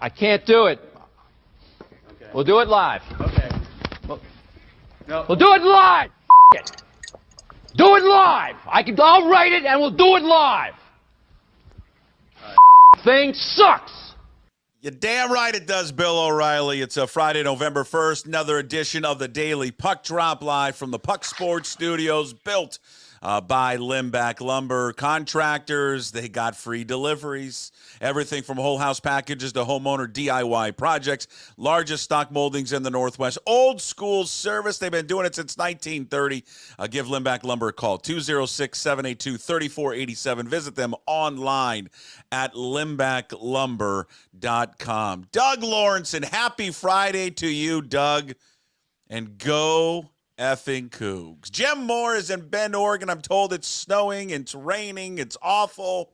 I can't do it. Okay. We'll do it live. Okay. We'll do it live. It. Do it live. I'll write it and we'll do it live. Thing sucks. You're damn right it does, Bill O'Reilly. It's a Friday, November 1st, another edition of the Daily Puck Drop live from the Puck Sports Studios, built by Limback Lumber Contractors. They got free deliveries. Everything from whole house packages to homeowner DIY projects. Largest stock moldings in the Northwest. Old school service. They've been doing it since 1930. Give Limback Lumber a call. 206-782-3487. Visit them online at limbacklumber.com. Doug Lawrenson, happy Friday to you, Doug. And go effing Cougs. Jim Moore is in Bend, Oregon. I'm told it's snowing, it's raining, it's awful.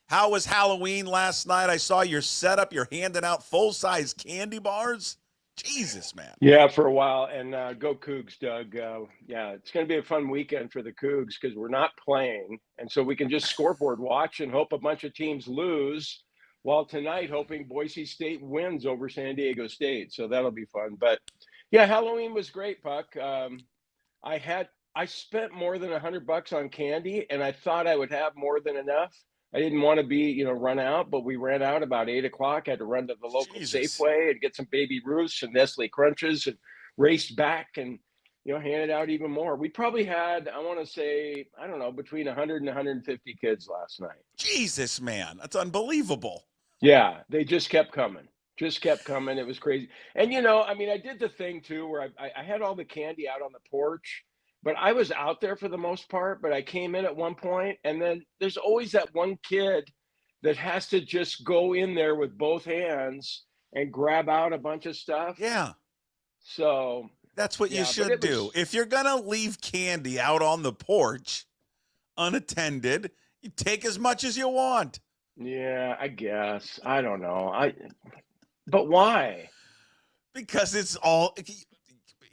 How was Halloween last night? I saw your setup. You're handing out full-size candy bars. Jesus, man. Yeah, for a while. And go Cougs, Doug. Yeah, it's going to be a fun weekend for the Cougs because we're not playing. And so we can just scoreboard watch and hope a bunch of teams lose, while tonight hoping Boise State wins over San Diego State. So that'll be fun. But yeah, Halloween was great, Puck. I spent more than $100 on candy, and I thought I would have more than enough. I didn't want to be, run out, but we ran out about 8 o'clock. Had to run to the local Safeway and get some Baby Ruths and Nestle Crunches and raced back and, handed out even more. We probably had, I want to say, I don't know, between 100 and 150 kids last night. Jesus, man. That's unbelievable. Yeah, they just kept coming. It was crazy. And, I did the thing, too, where I had all the candy out on the porch. But I was out there for the most part, but I came in at one point, and then there's always that one kid that has to just go in there with both hands and grab out a bunch of stuff. Yeah. So that's what you should do. If you're going to leave candy out on the porch unattended, you take as much as you want. Yeah, I guess. I don't know. But why? Because it's all...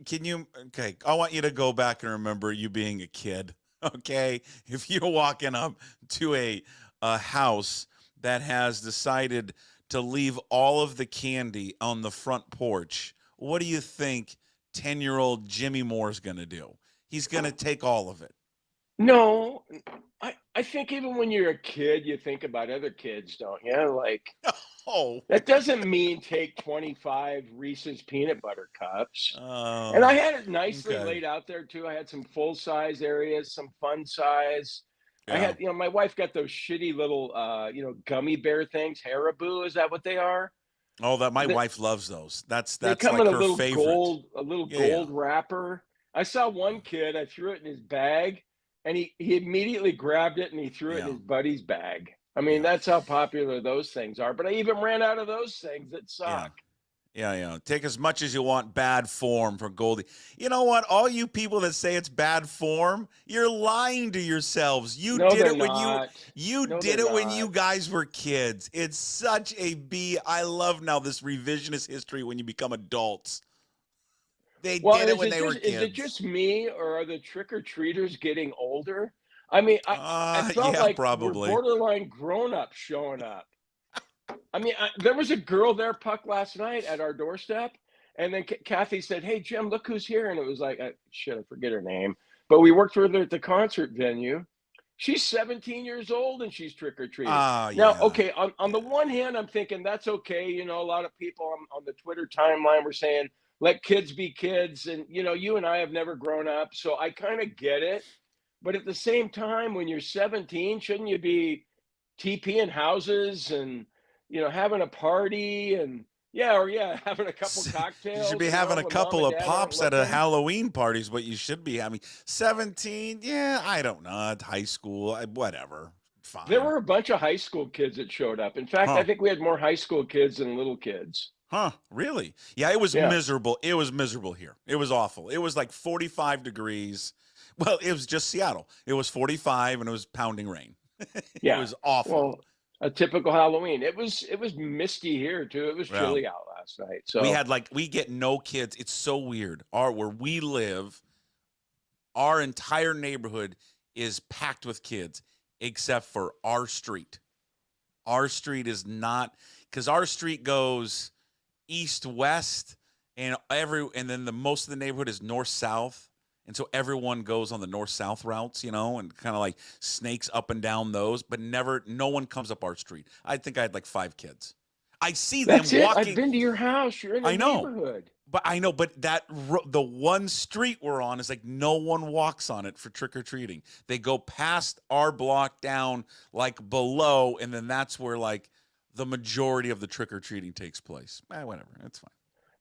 Okay, I want you to go back and remember you being a kid, okay? If you're walking up to a house that has decided to leave all of the candy on the front porch, what do you think 10-year-old Jimmy Moore's going to do? He's going to take all of it. No, I think even when you're a kid, you think about other kids, don't you? Like, that doesn't mean take 25 Reese's peanut butter cups. Oh, and I had it nicely laid out there, too. I had some full-size areas, some fun size. Yeah. I had, my wife got those shitty little, gummy bear things. Haribo, is that what they are? Oh, my wife loves those. That's they come like in her favorite. A little gold wrapper. I saw one kid, I threw it in his bag. And he immediately grabbed it and he threw it in his buddy's bag. I mean, that's how popular those things are. But I even ran out of those things that suck. Yeah. Take as much as you want. Bad form for Goldie. You know what? All you people that say it's bad form, you're lying to yourselves. You did it when you guys were kids. It's such a I love now this revisionist history when you become adults. They did it when they were kids. Is it just me, or are the trick-or-treaters getting older? I mean, I felt like probably. We're borderline grown-ups showing up. I mean, there was a girl there, Puck, last night at our doorstep, and then Kathy said, "Hey, Jim, look who's here." And it was like, I forget her name. But we worked with her at the concert venue. She's 17 years old, and she's trick-or-treating. Now, okay, on the one hand, I'm thinking that's okay. A lot of people on the Twitter timeline were saying, let kids be kids. And, you and I have never grown up, so I kind of get it. But at the same time, when you're 17, shouldn't you be TPing houses and, having a party and, having a couple cocktails? You should be having a couple of pops at a Halloween party is what you should be having. 17, I don't know, at high school, whatever. Fine. There were a bunch of high school kids that showed up. In fact, I think we had more high school kids than little kids. Huh, really? Yeah, it was miserable. It was miserable here. It was awful. It was like 45 degrees. Well, it was just Seattle. It was 45 and it was pounding rain. It was awful. Well, a typical Halloween. It was misty here too. It was chilly out last night. So we get no kids. It's so weird. Where we live, our entire neighborhood is packed with kids except for our street. Our street is not, because our street goes east-west, and then most of the neighborhood is north-south. And so everyone goes on the north-south routes, and kind of like snakes up and down those, but no one comes up our street. I think I had like 5 kids. I see them walking. I've been to your house. You're in the neighborhood. But the one street we're on is like no one walks on it for trick-or-treating. They go past our block down like below, and then that's where like the majority of the trick-or-treating takes place. Whatever, it's fine.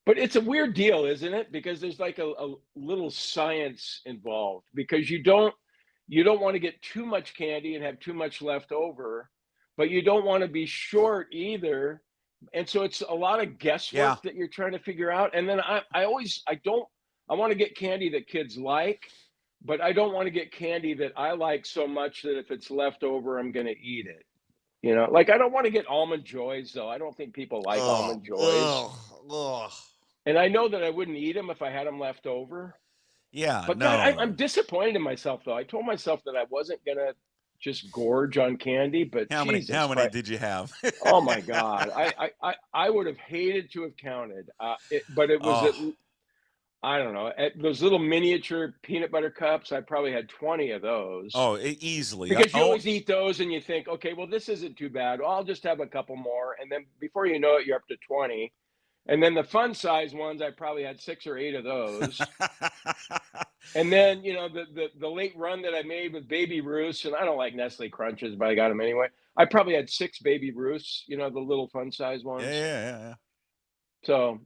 But it's a weird deal, isn't it? Because there's like a little science involved, because you don't want to get too much candy and have too much left over, but you don't want to be short either. And so it's a lot of guesswork that you're trying to figure out. And then I want to get candy that kids like, but I don't want to get candy that I like so much that if it's left over, I'm going to eat it. Like I don't want to get Almond Joys, though. I don't think people like Almond Joys. And I know that I wouldn't eat them if I had them left over. Yeah. But no. God, I'm disappointed in myself, though. I told myself that I wasn't going to just gorge on candy, but how many did you have? Oh my God. I would have hated to have counted. But it was I don't know, at those little miniature peanut butter cups, I probably had 20 of those. Oh, easily. Because you always eat those and you think, okay, well, this isn't too bad. I'll just have a couple more. And then before you know it, you're up to 20. And then the fun size ones, I probably had 6 or 8 of those. And then, the late run that I made with Baby Ruths, and I don't like Nestle Crunches, but I got them anyway. I probably had 6 Baby Ruths, the little fun size ones. Yeah. So,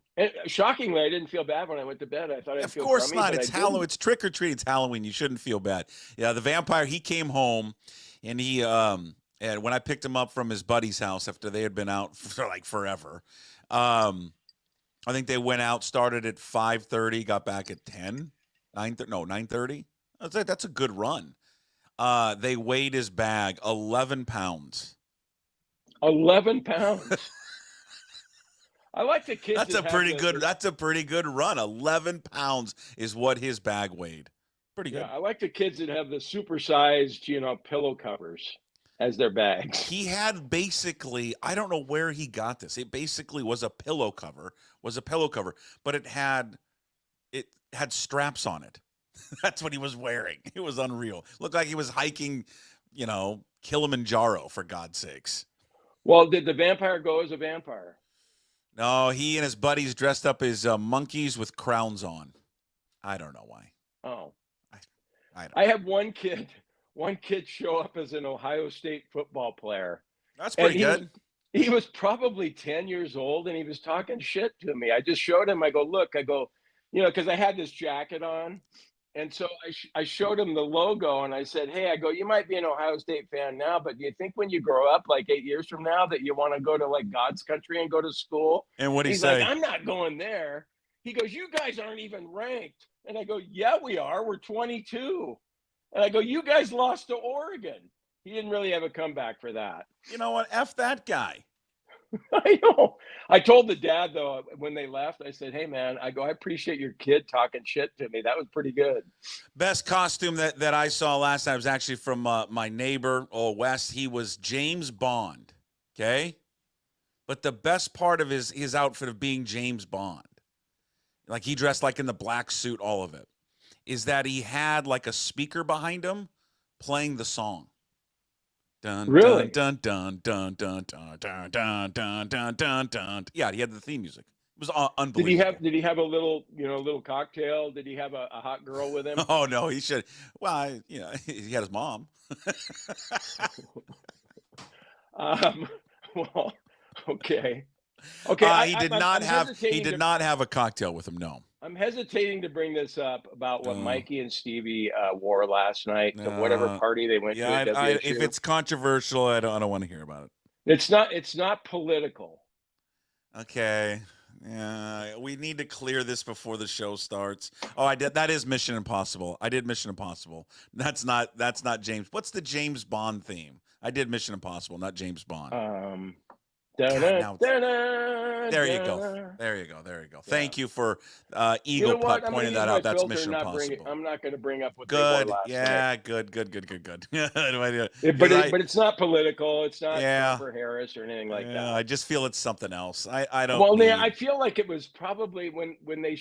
shockingly, I didn't feel bad when I went to bed. I thought I'd feel crummy. Of course not. It's Halloween. It's trick or treat. It's Halloween. You shouldn't feel bad. Yeah, the vampire, he came home, and he and when I picked him up from his buddy's house after they had been out for like forever, I think they went out, started at 5:30, got back at 9:30. That's a good run. They weighed his bag, 11 pounds. 11 pounds. I like the kids. That's a pretty good run. 11 pounds is what his bag weighed. Pretty good. Yeah, I like the kids that have the supersized, pillow covers as their bags. He had basically, I don't know where he got this. It basically was a pillow cover, but it had straps on it. That's what he was wearing. It was unreal. Looked like he was hiking, Kilimanjaro, for God's sakes. Well, did the vampire go as a vampire? No, he and his buddies dressed up as monkeys with crowns on. I don't know why. Oh, I have one kid show up as an Ohio State football player. That's pretty good. He was probably 10 years old, and he was talking shit to me. I just showed him. I go, because I had this jacket on. And so I showed him the logo, and I said, hey, you might be an Ohio State fan now, but do you think when you grow up, like 8 years from now, that you want to go to like God's country and go to school? And what he's say? Like, I'm not going there. He goes, you guys aren't even ranked. And I go, yeah, we are. We're 22. And I go, you guys lost to Oregon. He didn't really have a comeback for that. You know what? F that guy. I know. I told the dad, though, when they left, I said, hey, man, I appreciate your kid talking shit to me. That was pretty good. Best costume that I saw last time was actually from my neighbor, Wes. He was James Bond, okay? But the best part of his outfit of being James Bond, like he dressed like in the black suit, all of it, is that he had like a speaker behind him playing the song. Dun, really? Dun, dun, dun, dun, dun, dun, dun, dun, dun, dun, dun. Yeah, he had the theme music. It was unbelievable. Did he have a little, little cocktail? Did he have a hot girl with him? Oh no, he should. Well, he had his mom. Well, okay. He did not have a cocktail with him. No. I'm hesitating to bring this up about what Mikey and Stevie wore last night to whatever party they went to. If it's controversial, I don't want to hear about it. It's not political. Okay. Yeah, we need to clear this before the show starts. Oh, I did. That is Mission Impossible. I did Mission Impossible. That's not James. What's the James Bond theme? I did Mission Impossible, not James Bond. God, now there you go. Da-da-da-da-da. There you go. There you go. Yeah. Thank you for You know Eagle what? Puck I'm going to pointing use that my out. That's filter and Mission not bring it. Impossible. I'm not going to bring up what they wore Good. last night. Yeah, good. But Because but it's not political. It's not yeah, Trump or Harris or anything like yeah, that. I just feel it's something else. I don't Well, man, I need. feel like it was probably when they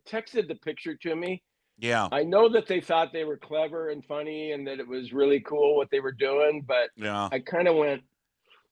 texted the picture to me. Yeah, I know that they thought they were clever and funny and that it was really cool what they were doing, but yeah, I kind of went,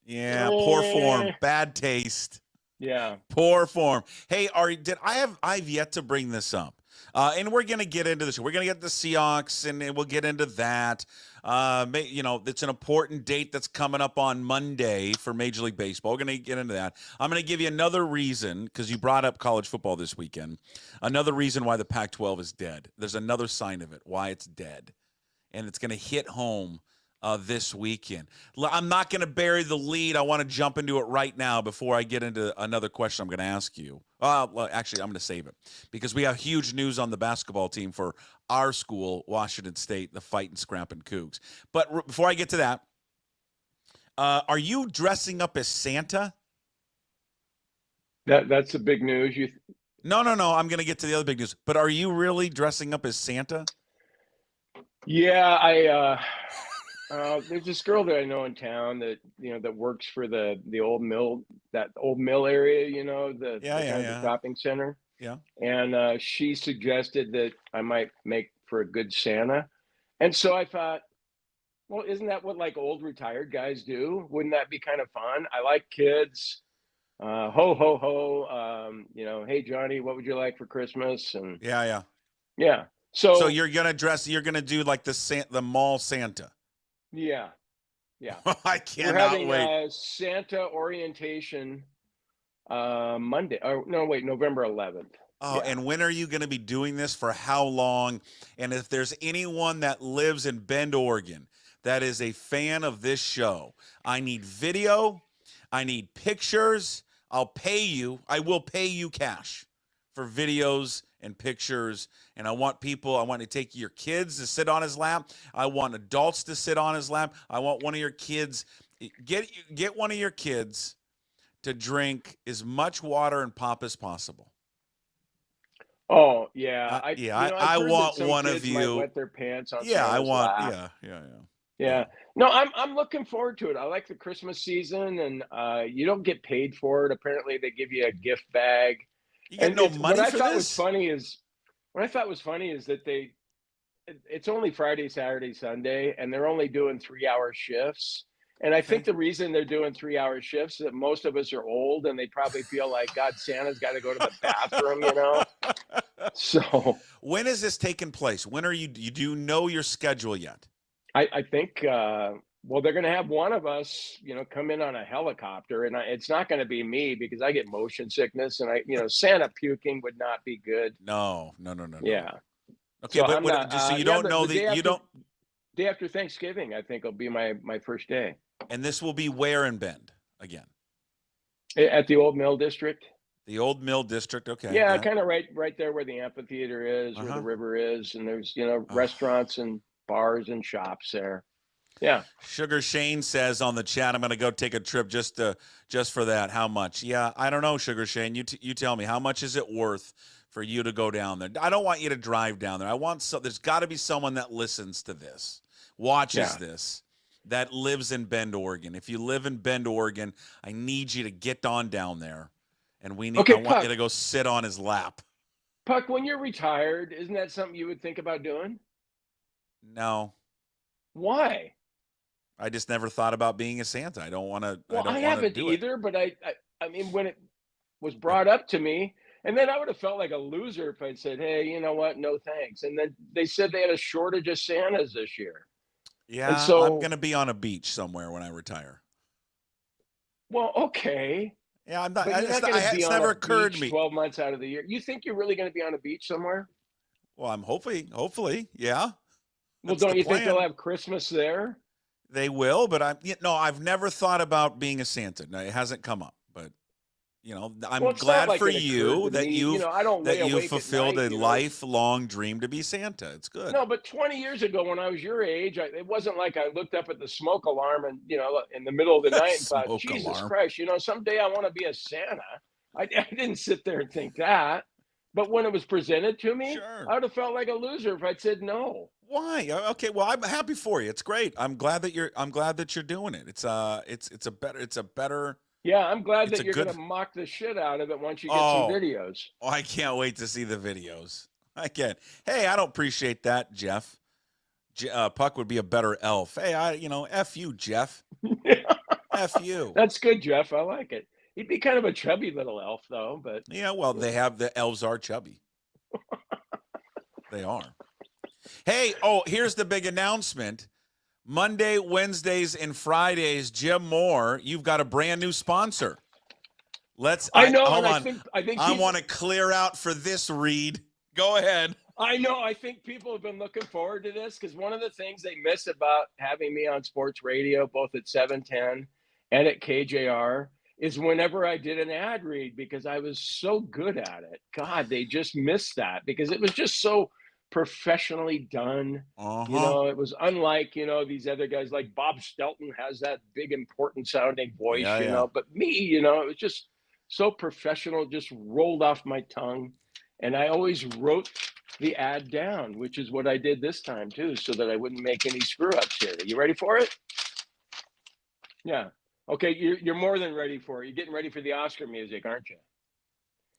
yeah. Poor form, eh, bad taste. yeah. Poor form. Hey, I've yet to bring this up. And we're going to get into this. We're going to get the Seahawks, and we'll get into that. It's an important date that's coming up on Monday for Major League Baseball. We're going to get into that. I'm going to give you another reason, because you brought up college football this weekend, another reason why the Pac-12 is dead. There's another sign of it, why it's dead. And it's going to hit home this weekend. I'm not going to bury the lead. I want to jump into it right now before I get into another question I'm going to ask you. Well, actually, I'm going to save it because we have huge news on the basketball team for our school, Washington State, the Fightin' Scrappin' Cougs. But before I get to that, are you dressing up as Santa? That's the big news. No. I'm going to get to the other big news. But are you really dressing up as Santa? Yeah, there's this girl that I know in town that works for the old mill, that old mill area, the kind of shopping center. Yeah. And she suggested that I might make for a good Santa. And so I thought, well, isn't that what like old retired guys do? Wouldn't that be kind of fun? I like kids. Ho, ho, ho. Hey, Johnny, what would you like for Christmas? And yeah. So you're gonna do like the mall Santa. Yeah. I cannot We're having wait. Santa orientation Monday. Oh no, wait, November 11th. Oh, yeah. And when are you going to be doing this? For how long? And if there's anyone that lives in Bend, Oregon, that is a fan of this show, I need video. I need pictures. I'll pay you. I will pay you cash for videos and pictures. And I want to take your kids to sit on his lap. I want adults to sit on his lap. I want one of your kids, get one of your kids to drink as much water and pop as possible. Oh yeah, I want one of you. Might wet their pants on Santa's lap. Yeah. No, I'm looking forward to it. I like the Christmas season, and you don't get paid for it. Apparently, they give you a gift bag. You get no money for this. What I thought was funny is that it's only Friday, Saturday, Sunday, and they're only doing 3-hour shifts. And I think the reason they're doing 3-hour shifts is that most of us are old and they probably feel like, God, Santa's got to go to the bathroom, So when is this taking place? When are you do you know your schedule yet? I think, they're going to have one of us, come in on a helicopter, and it's not going to be me because I get motion sickness, and Santa puking would not be good. No. Yeah. Okay, so so you don't know you don't. Day after Thanksgiving, I think will be my first day. And this will be where in Bend again? At the Old Mill District. The Old Mill District, okay. Yeah, kind of right there where the amphitheater is, where the river is, and there's restaurants and bars and shops there. Yeah. Sugar Shane says on the chat, I'm going to go take a trip just for that. How much? Yeah, I don't know, Sugar Shane. You tell me, how much is it worth for you to go down there? I don't want you to drive down there. There's got to be someone that listens to this, watches this, that lives in Bend, Oregon. If you live in Bend, Oregon, I need you to get on down there, and I want you to go sit on his lap. Puck, when you're retired, isn't that something you would think about doing? No. Why? I just never thought about being a Santa. I don't want to. Well, I haven't either, but I mean, when it was brought up to me, and then I would have felt like a loser if I'd said, hey, you know what? No, thanks. And then they said they had a shortage of Santas this year. Yeah, and so I'm going to be on a beach somewhere when I retire. Well, okay. Yeah, I'm not. It's never occurred to me. 12 months out of the year. You think you're really going to be on a beach somewhere? Well, I'm hopefully, yeah. Well, don't you think they'll have Christmas there? They will, but I've never thought about being a Santa. No, it hasn't come up, but I'm Well, it's glad not like for it occurred you to that me. I don't lay you've awake at fulfilled night, a lifelong dream to be Santa. It's good. No, but 20 years ago, when I was your age, it wasn't like I looked up at the smoke alarm and, in the middle of the night and thought, Smoke Jesus alarm. Christ, someday I want to be a Santa. I didn't sit there and think that. But when it was presented to me, Sure. I would have felt like a loser if I'd said no. Why? Okay, well, I'm happy for you. It's great. I'm glad that you're doing it. It's a better. Yeah, I'm glad It's that a you're going good. to mock the shit out of it once you get some Oh, videos. I can't wait to see the videos. I can't. Hey, I don't appreciate that, Jeff. Puck would be a better elf. Hey, F you, Jeff. F you. That's good, Jeff. I like it. He'd be kind of a chubby little elf, though. But yeah, well, the elves are chubby. They are. Hey, here's the big announcement. Monday, Wednesdays, and Fridays, Jim Moore, you've got a brand new sponsor. I know. Hold and on. I think I want to clear out for this read. Go ahead. I know. I think people have been looking forward to this because one of the things they miss about having me on sports radio, both at 710 and at KJR, is whenever I did an ad read because I was so good at it. God, they just missed that because it was just so professionally done. It was unlike, these other guys like Bob Stelton has that big, important sounding voice, Yeah. But me, it was just so professional, just rolled off my tongue. And I always wrote the ad down, which is what I did this time too, so that I wouldn't make any screw ups here. Are you ready for it? Yeah. Okay, you're more than ready for it. You're getting ready for the Oscar music, aren't you?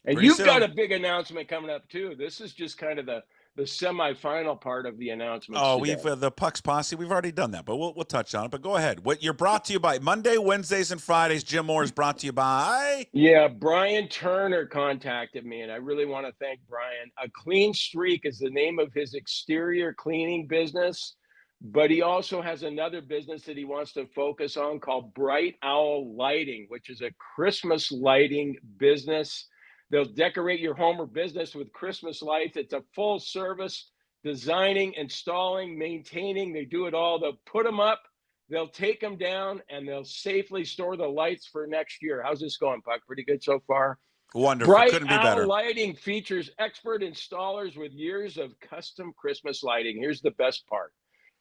And Pretty you've soon. got a big announcement coming up too. This is just kind of the semifinal part of the announcement. Oh, we've the Pucks Posse. We've already done that, but we'll touch on it. But go ahead. What you're brought to you by Monday, Wednesdays, and Fridays. Jim Moore is brought to you by. Yeah, Brian Turner contacted me, and I really want to thank Brian. A Clean Streak is the name of his exterior cleaning business, but he also has another business that he wants to focus on called Bright Owl Lighting, which is a Christmas lighting business. They'll decorate your home or business with Christmas lights. It's a full service designing, installing, maintaining. They do it all. They'll put them up, they'll take them down, and they'll safely store the lights for next year. How's this going, Puck? Pretty good so far? Wonderful. Bright Couldn't be Owl better. Lighting features expert installers with years of custom Christmas lighting. Here's the best part.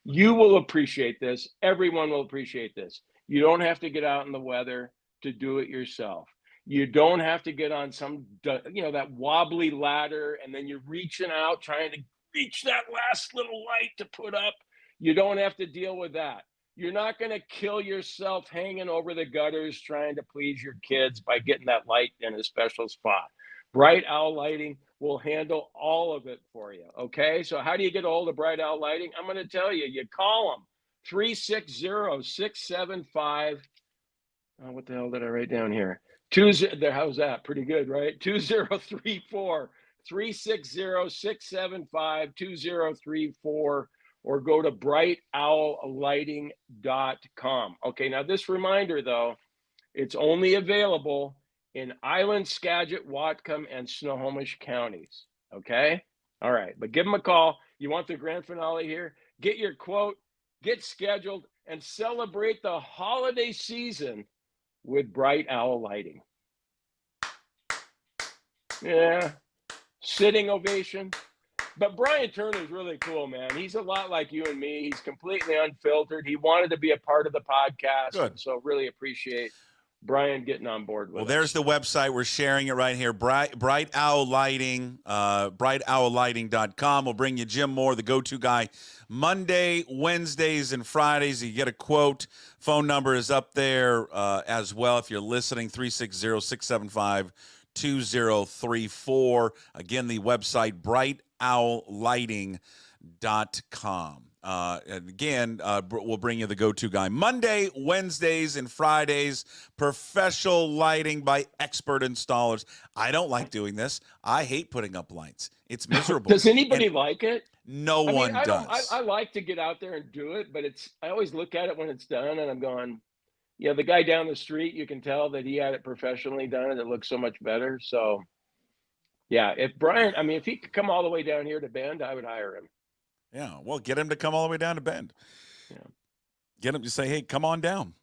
You will appreciate this. Everyone will appreciate this. You don't have to get out in the weather to do it yourself. You don't have to get on some, that wobbly ladder and then you're reaching out trying to reach that last little light to put up. You don't have to deal with that. You're not going to kill yourself hanging over the gutters trying to please your kids by getting that light in a special spot. Bright Owl Lighting will handle all of it for you. Okay. So how do you get a hold of Bright Owl Lighting? I'm going to tell you, you call them 360-675. What the hell did I write down here? How's that? Pretty good, right? 2034-360-675-2034, or go to brightowllighting.com. Okay, now this reminder, though, it's only available in Island, Skagit, Whatcom, and Snohomish counties. Okay? All right, but give them a call. You want the grand finale here? Get your quote, get scheduled, and celebrate the holiday season with Bright Owl Lighting. Yeah, sitting ovation. But Brian Turner's really cool, man. He's a lot like you and me. He's completely unfiltered. He wanted to be a part of the podcast. Good. So really appreciate Brian getting on board with us. Well, there's the website. We're sharing it right here. Bright Owl Lighting, brightowllighting.com will bring you Jim Moore, the go-to guy. Monday, Wednesdays, and Fridays. You get a quote. Phone number is up there as well. If you're listening, 360-675-2034. Again, the website, brightowllighting.com. Again, we'll bring you the go-to guy. Monday, Wednesdays, and Fridays, professional lighting by expert installers. I don't like doing this. I hate putting up lights. It's miserable. Does anybody like it? No one does. I like to get out there and do it, but I always look at it when it's done, and I'm going, the guy down the street, you can tell that he had it professionally done, and it looks so much better. So, yeah, if he could come all the way down here to Bend, I would hire him. Yeah, well, get him to come all the way down to Bend. Yeah. Get him to say, hey, come on down.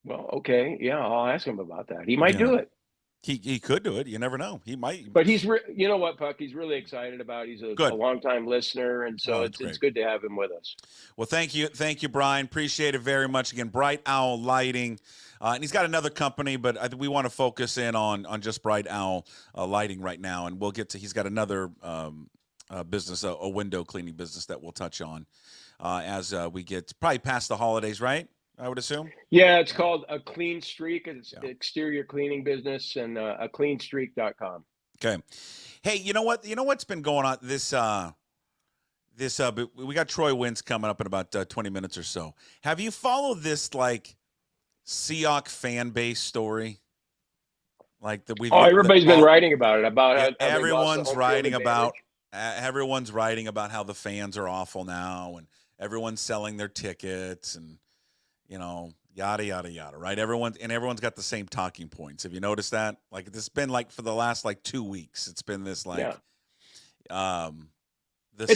Well, okay. Yeah, I'll ask him about that. He might do it. He could do it. You never know. He might. But you know what, Puck? He's really excited about. He's a Good. longtime listener, and so That's it's great. good to have him with us. Well, thank you, Brian. Appreciate it very much. Again, Bright Owl Lighting, and he's got another company, but we want to focus in on just Bright Owl Lighting right now, and we'll get to. He's got another business, a window cleaning business that we'll touch on as we get probably past the holidays, right? I would assume. Yeah, it's called A Clean Streak. It's exterior cleaning business, and acleanstreak.com. Okay. Hey, you know what? You know what's been going on we got Troy Wins coming up in about 20 minutes or so. Have you followed this like Seahawks fan base story? Like that everybody's been writing about it. How everyone's writing about how the fans are awful now, and everyone's selling their tickets, and yada yada yada. Right? Everyone's got the same talking points. Have you noticed that? Like it's been like for the last 2 weeks, it's been this it's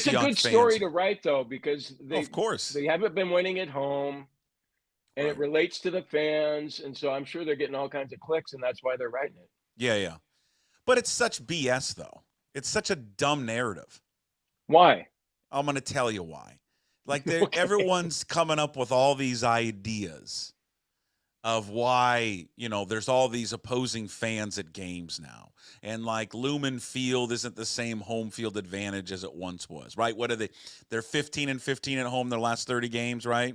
Seahawks a good story to write, though, because of course they haven't been winning at home, and it relates to the fans, and so I'm sure they're getting all kinds of clicks, and that's why they're writing it. Yeah. But it's such BS, though. It's such a dumb narrative. Why? I'm going to tell you why. Like everyone's coming up with all these ideas of why, there's all these opposing fans at games now. And like Lumen Field isn't the same home field advantage as it once was, right? What are they? They're 15-15 at home their last 30 games, right?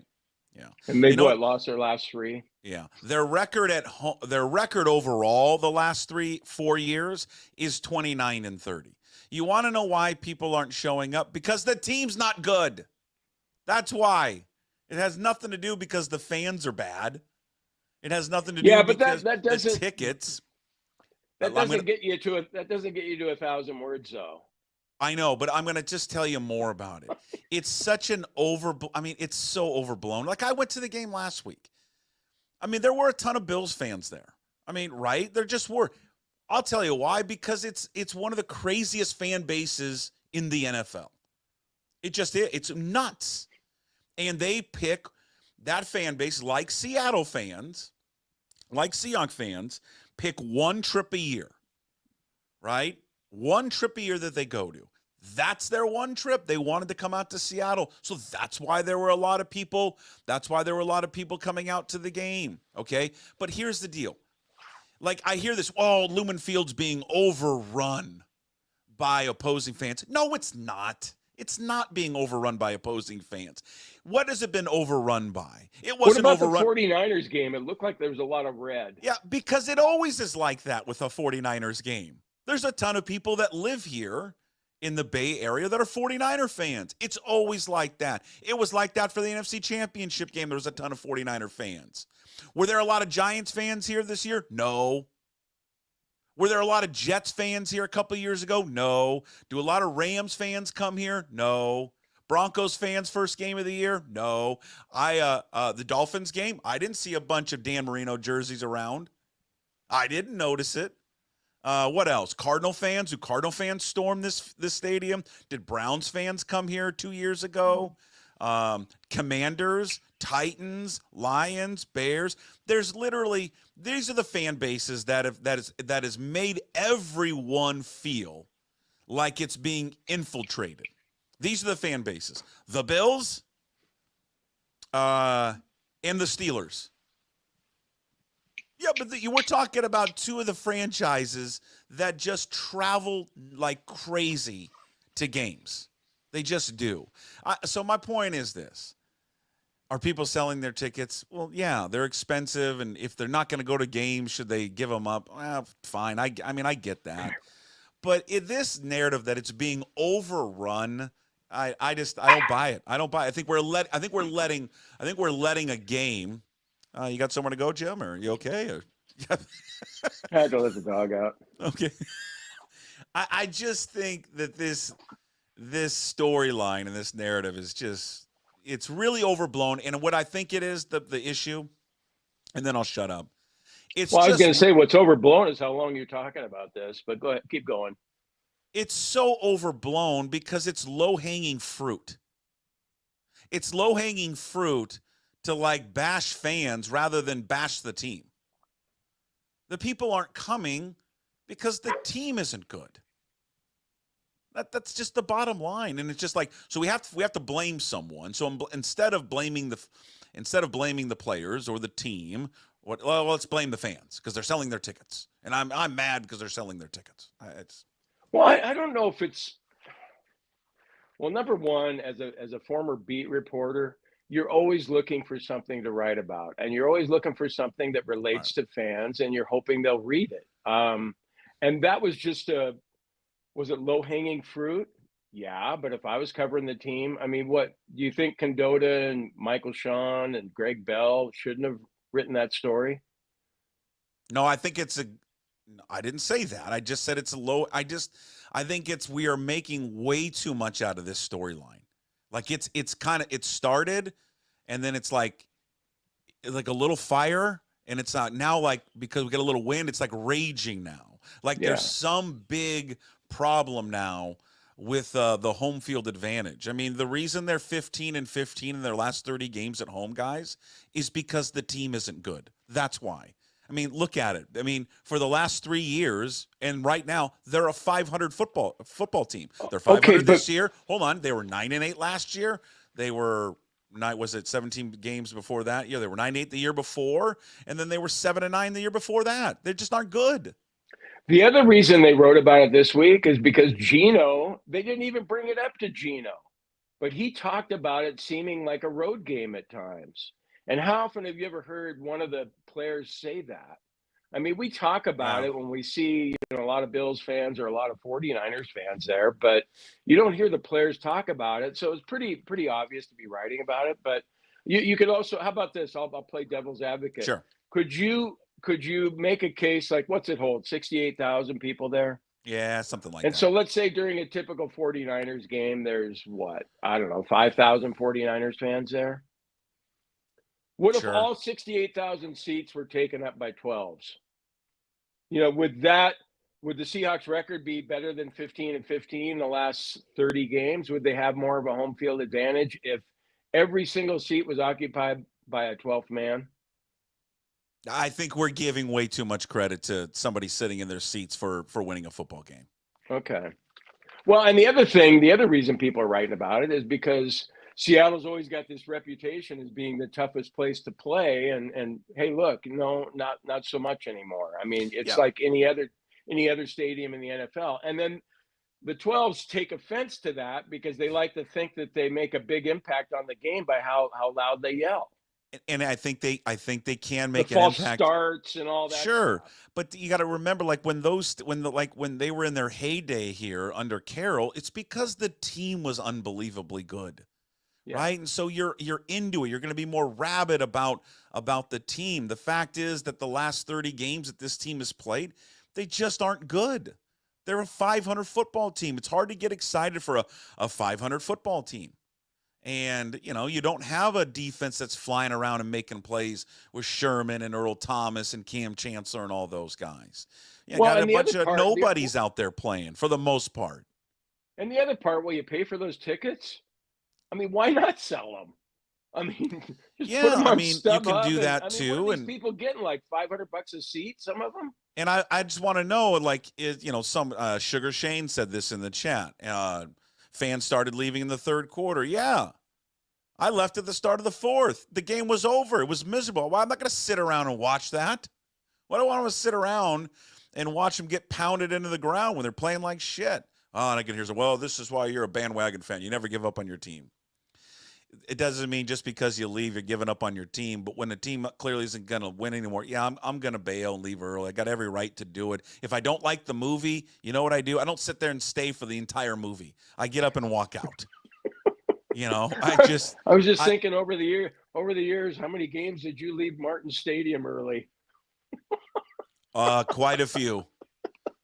Yeah. And they lost their last 3. Yeah. Their record at home, their record overall the last 3-4 years is 29-30. You want to know why people aren't showing up? Because the team's not good. That's why. It has nothing to do because the fans are bad. It has nothing to do because that doesn't, the tickets. That doesn't get you to 1,000 words, though. I know, but I'm going to just tell you more about it. It's such an it's so overblown. Like I went to the game last week. I mean, there were a ton of Bills fans there. I mean, right? There just were. I'll tell you why. Because it's one of the craziest fan bases in the NFL. It just is. It's nuts. And they pick that fan base like Seattle fans, like Seahawks fans, pick one trip a year, right? One trip a year that they go to. That's their one trip. They wanted to come out to Seattle. So that's why there were a lot of people. That's why there were a lot of people coming out to the game, okay? But here's the deal. Like, I hear this, Lumen Field's being overrun by opposing fans. No, it's not. It's not being overrun by opposing fans. What has it been overrun by? It wasn't overrun. What about the 49ers game? It looked like there was a lot of red. Yeah, because it always is like that with a 49ers game. There's a ton of people that live here in the Bay Area that are 49er fans. It's always like that. It was like that for the NFC Championship game. There was a ton of 49er fans. Were there a lot of Giants fans here this year? No. Were there a lot of Jets fans here a couple of years ago? No. Do a lot of Rams fans come here? No. Broncos fans first game of the year? No. The Dolphins game, I didn't see a bunch of Dan Marino jerseys around. I didn't notice it. What else? Cardinal fans? Do Cardinal fans storm this stadium? Did Browns fans come here 2 years ago? Commanders, Titans, Lions, Bears. There's literally, these are the fan bases that has made everyone feel like it's being infiltrated. These are the fan bases. The Bills and the Steelers. Yeah, but we're talking about two of the franchises that just travel like crazy to games. They just do. So my point is this. Are people selling their tickets? Well, yeah, they're expensive, and if they're not going to go to games, should they give them up? Well, fine. I mean, I get that. But this narrative that it's being overrun, I don't buy it. I don't buy it. I think we're letting a game. You got somewhere to go, Jim? Or are you okay? Or I had to let the dog out. Okay. I just think that this storyline and this narrative is just, it's really overblown. And what I think it is, the issue, and then I'll shut up. I was going to say what's overblown is how long you're talking about this, but go ahead, keep going. It's so overblown because it's low-hanging fruit. It's low-hanging fruit to like bash fans rather than bash the team. The people aren't coming because the team isn't good. That's just the bottom line, and it's just like, so we have to blame someone. So instead of blaming the players or the team, let's blame the fans because they're selling their tickets, and I'm mad because they're selling their tickets. I don't know if it's, well, number one, as a former beat reporter, you're always looking for something to write about, and you're always looking for something that relates to fans, and you're hoping they'll read it. And that was just was it low-hanging fruit? Yeah, but if I was covering the team, I mean, what do you think Condotta and Michael Shawn and Greg Bell shouldn't have written that story? No, I think I didn't say that. I just said it's a low. I think we are making way too much out of this storyline. Like it started, and then it's like a little fire, and it's not now, like, because we get a little wind, it's like raging now. Like there's some big problem now with the home field advantage. I mean, the reason they're 15-15 in their last 30 games at home, guys, is because the team isn't good. That's why. I mean, look at it. I mean, for the last 3 years, and right now, they're a 500 football team. They're 500 this year. Hold on, they were 9-8 last year. They were 17 games before that? Yeah, they were 9-8 the year before, and then they were 7-9 the year before that. They just aren't good. The other reason they wrote about it this week is because Gino, they didn't even bring it up to Gino, but he talked about it seeming like a road game at times. And how often have you ever heard one of the players say that? I mean, we talk about it when we see, a lot of Bills fans or a lot of 49ers fans there, but you don't hear the players talk about it. So it's pretty obvious to be writing about it. But you could also, how about this? I'll play devil's advocate. Sure. Could you make a case, like, what's it hold? 68,000 people there? Yeah, something like that. And so let's say during a typical 49ers game, there's 5,000 49ers fans there? What if all 68,000 seats were taken up by 12s? Would the Seahawks record be better than 15-15 the last 30 games? Would they have more of a home field advantage if every single seat was occupied by a 12th man? I think we're giving way too much credit to somebody sitting in their seats for winning a football game. Okay. Well, and the other reason people are writing about it is because Seattle's always got this reputation as being the toughest place to play, and hey, look, no, not so much anymore. I mean, it's like any other stadium in the NFL. And then the 12s take offense to that because they like to think that they make a big impact on the game by how loud they yell. And I think they can make the an false impact. Starts and all that. Sure, stuff. But you got to remember, like when they were in their heyday here under Carroll, it's because the team was unbelievably good, right? And so you're into it. You're going to be more rabid about the team. The fact is that the last 30 games that this team has played, they just aren't good. They're a 500 football team. It's hard to get excited for a 500 football team. And, you don't have a defense that's flying around and making plays with Sherman and Earl Thomas and Cam Chancellor and all those guys. You got a bunch of nobodies out there playing for the most part. And the other part, you pay for those tickets? I mean, why not sell them? I mean, just put them on you can do that too. What are these people getting, like $500 a seat, some of them? And I just want to know, some Sugar Shane said this in the chat. Fans started leaving in the third quarter. Yeah. I left at the start of the fourth. The game was over. It was miserable. Well, I'm not going to sit around and watch that. Why do I want to sit around and watch them get pounded into the ground when they're playing like shit? Oh, and I can hear, this is why you're a bandwagon fan. You never give up on your team. It doesn't mean just because you leave, you're giving up on your team. But when the team clearly isn't going to win anymore, I'm going to bail and leave early. I got every right to do it. If I don't like the movie, you know what I do? I don't sit there and stay for the entire movie. I get up and walk out. I was just thinking over the years, how many games did you leave Martin Stadium early? Quite a few.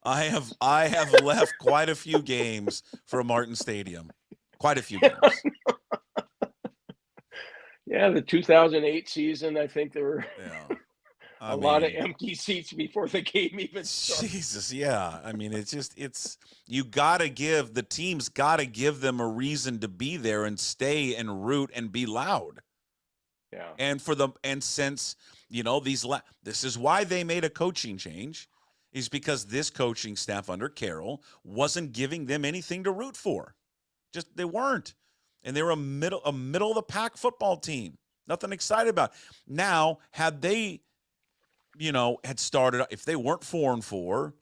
I have left quite a few games for Martin Stadium. Quite a few games. Yeah, the 2008 season, I think there were a lot of empty seats before the game even started. Jesus, yeah. I mean, you got to give, the team's got to give them a reason to be there and stay and root and be loud. Yeah. And since, this is why they made a coaching change, is because this coaching staff under Carroll wasn't giving them anything to root for. Just they weren't. And they were a middle of the pack football team. Nothing excited about. Now, had they, had started, if they weren't 4-4,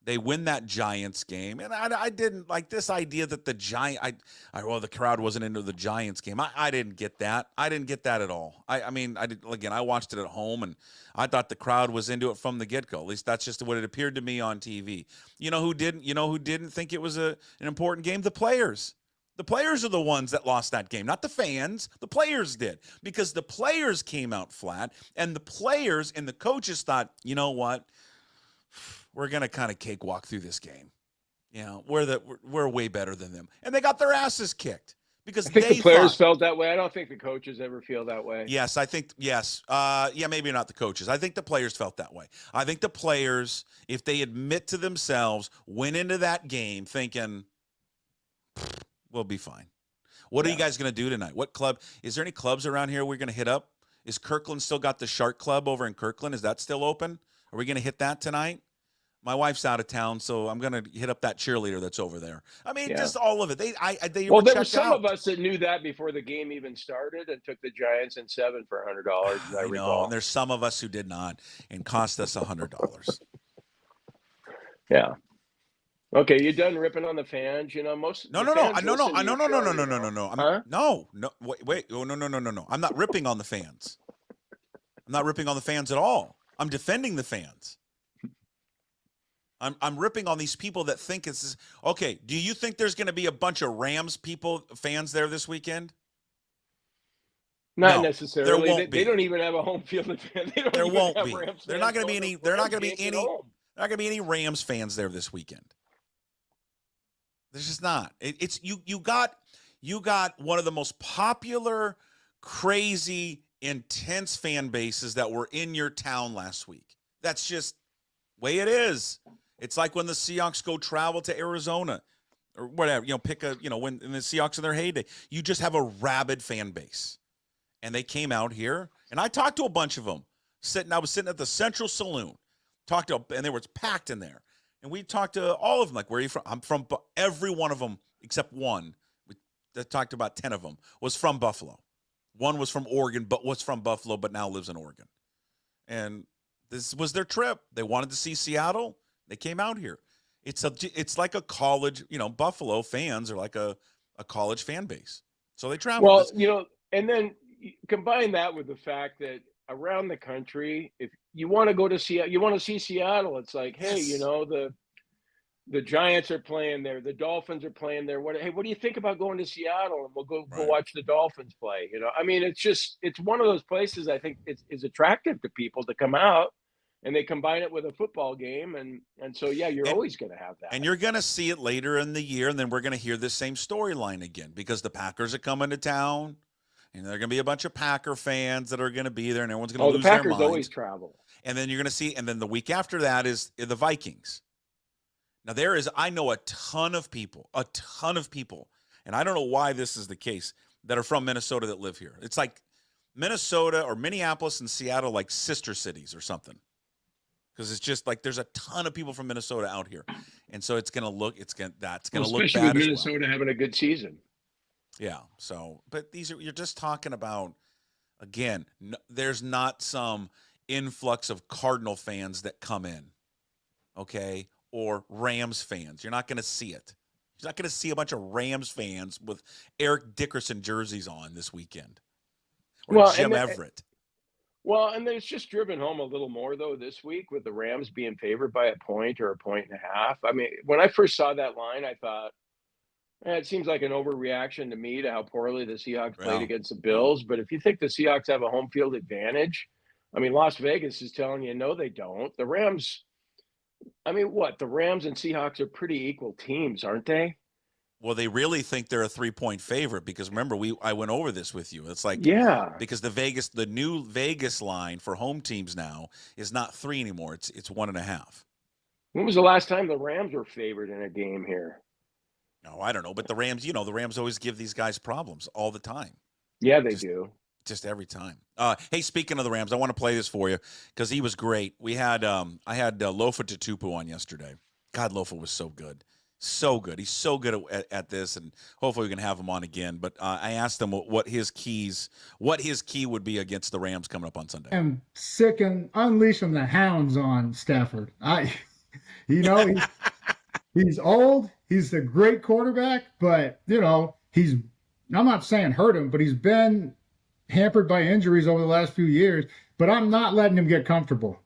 they win that Giants game. And I didn't like this idea that the crowd wasn't into the Giants game. I didn't get that. I didn't get that at all. I watched it at home, and I thought the crowd was into it from the get-go. At least that's just what it appeared to me on TV. You know who didn't think it was an important game? The players. The players are the ones that lost that game, not the fans. The players did, because the players came out flat, and the players and the coaches thought, you know what? We're going to kind of cakewalk through this game. We're way better than them. And they got their asses kicked because I think the players felt that way. I don't think the coaches ever feel that way. Yes, I think, yes. Maybe not the coaches. I think the players felt that way. I think the players, if they admit to themselves, went into that game thinking, we'll be fine. What are you guys going to do tonight? What club? Is there any clubs around here we're going to hit up? Is Kirkland still got the Shark Club over in Kirkland? Is that still open? Are we going to hit that tonight? My wife's out of town, so I'm going to hit up that cheerleader that's over there. Just all of it. There were some of us that knew that before the game even started and took the Giants in 7 for $100. I recall. And there's some of us who did not, and cost us $100. Yeah. Okay, you done ripping on the fans? No. I'm not ripping on the fans. I'm not ripping on the fans at all. I'm defending the fans. I'm ripping on these people that think it's okay. Do you think there's going to be a bunch of Rams fans there this weekend? Not necessarily. They don't even have a home field. There won't be. They're not going to be any. They're not going to be any. There are not going to be any Rams fans there this weekend. There's just not. It's you got one of the most popular, crazy, intense fan bases that were in your town last week. That's just the way it is. It's like when the Seahawks go travel to Arizona or whatever, when the Seahawks in their heyday, you just have a rabid fan base. And they came out here, and I talked to a bunch of them. I was sitting at the Central Saloon, and they were packed in there. And we talked to all of them, like, where are you from? I'm from every one of them except one. We talked about 10 of them was from Buffalo. One was from Oregon, but was from Buffalo, but now lives in Oregon. And this was their trip. They wanted to see Seattle. They came out here. It's like a college, Buffalo fans are like a college fan base. So they travel. Well, and then combine that with the fact that around the country, if you want to go to Seattle, you want to see Seattle, it's like, hey, the Giants are playing there, the Dolphins are playing there. What do you think about going to Seattle? And we'll go watch the Dolphins play. It's one of those places I think is attractive to people to come out. And they combine it with a football game, and so you're always going to have that. And you're going to see it later in the year, and then we're going to hear this same storyline again because the Packers are coming to town, and there are going to be a bunch of Packer fans that are going to be there, and everyone's going to lose their minds. The Packers always travel. And then you're going to see, and then the week after that is the Vikings. Now I know a ton of people, and I don't know why this is the case, that are from Minnesota that live here. It's like Minnesota or Minneapolis and Seattle, like sister cities or something. Because it's just like there's a ton of people from Minnesota out here, and so that's going to look bad especially with Minnesota having a good season. Yeah. So, but you're just talking about again. There's not some influx of Cardinal fans that come in, okay, or Rams fans. You're not going to see it. You're not going to see a bunch of Rams fans with Eric Dickerson jerseys on this weekend, or Jim Everett. Well, and it's just driven home a little more, though, this week with the Rams being favored by a point or a point and a half. I mean, when I first saw that line, I thought, it seems like an overreaction to me to how poorly the Seahawks played against the Bills. But if you think the Seahawks have a home field advantage, I mean, Las Vegas is telling you, no, they don't. The Rams, the Rams and Seahawks are pretty equal teams, aren't they? Well, they really think they're a 3-point favorite because remember, I went over this with you. It's like, because the new Vegas line for home teams now is not 3 anymore. It's 1.5. When was the last time the Rams were favored in a game here? No, I don't know. But the Rams, the Rams always give these guys problems all the time. Yeah, they do. just every time. Hey, speaking of the Rams, I want to play this for you because he was great. I had Lofa Tatupu on yesterday. God, Lofa was so good. So good. He's so good at this, and hopefully we can have him on again. But I asked him what his key would be against the Rams coming up on Sunday. I'm sick and unleashing the hounds on Stafford. He's old. He's a great quarterback, but I'm not saying hurt him, but he's been hampered by injuries over the last few years. But I'm not letting him get comfortable,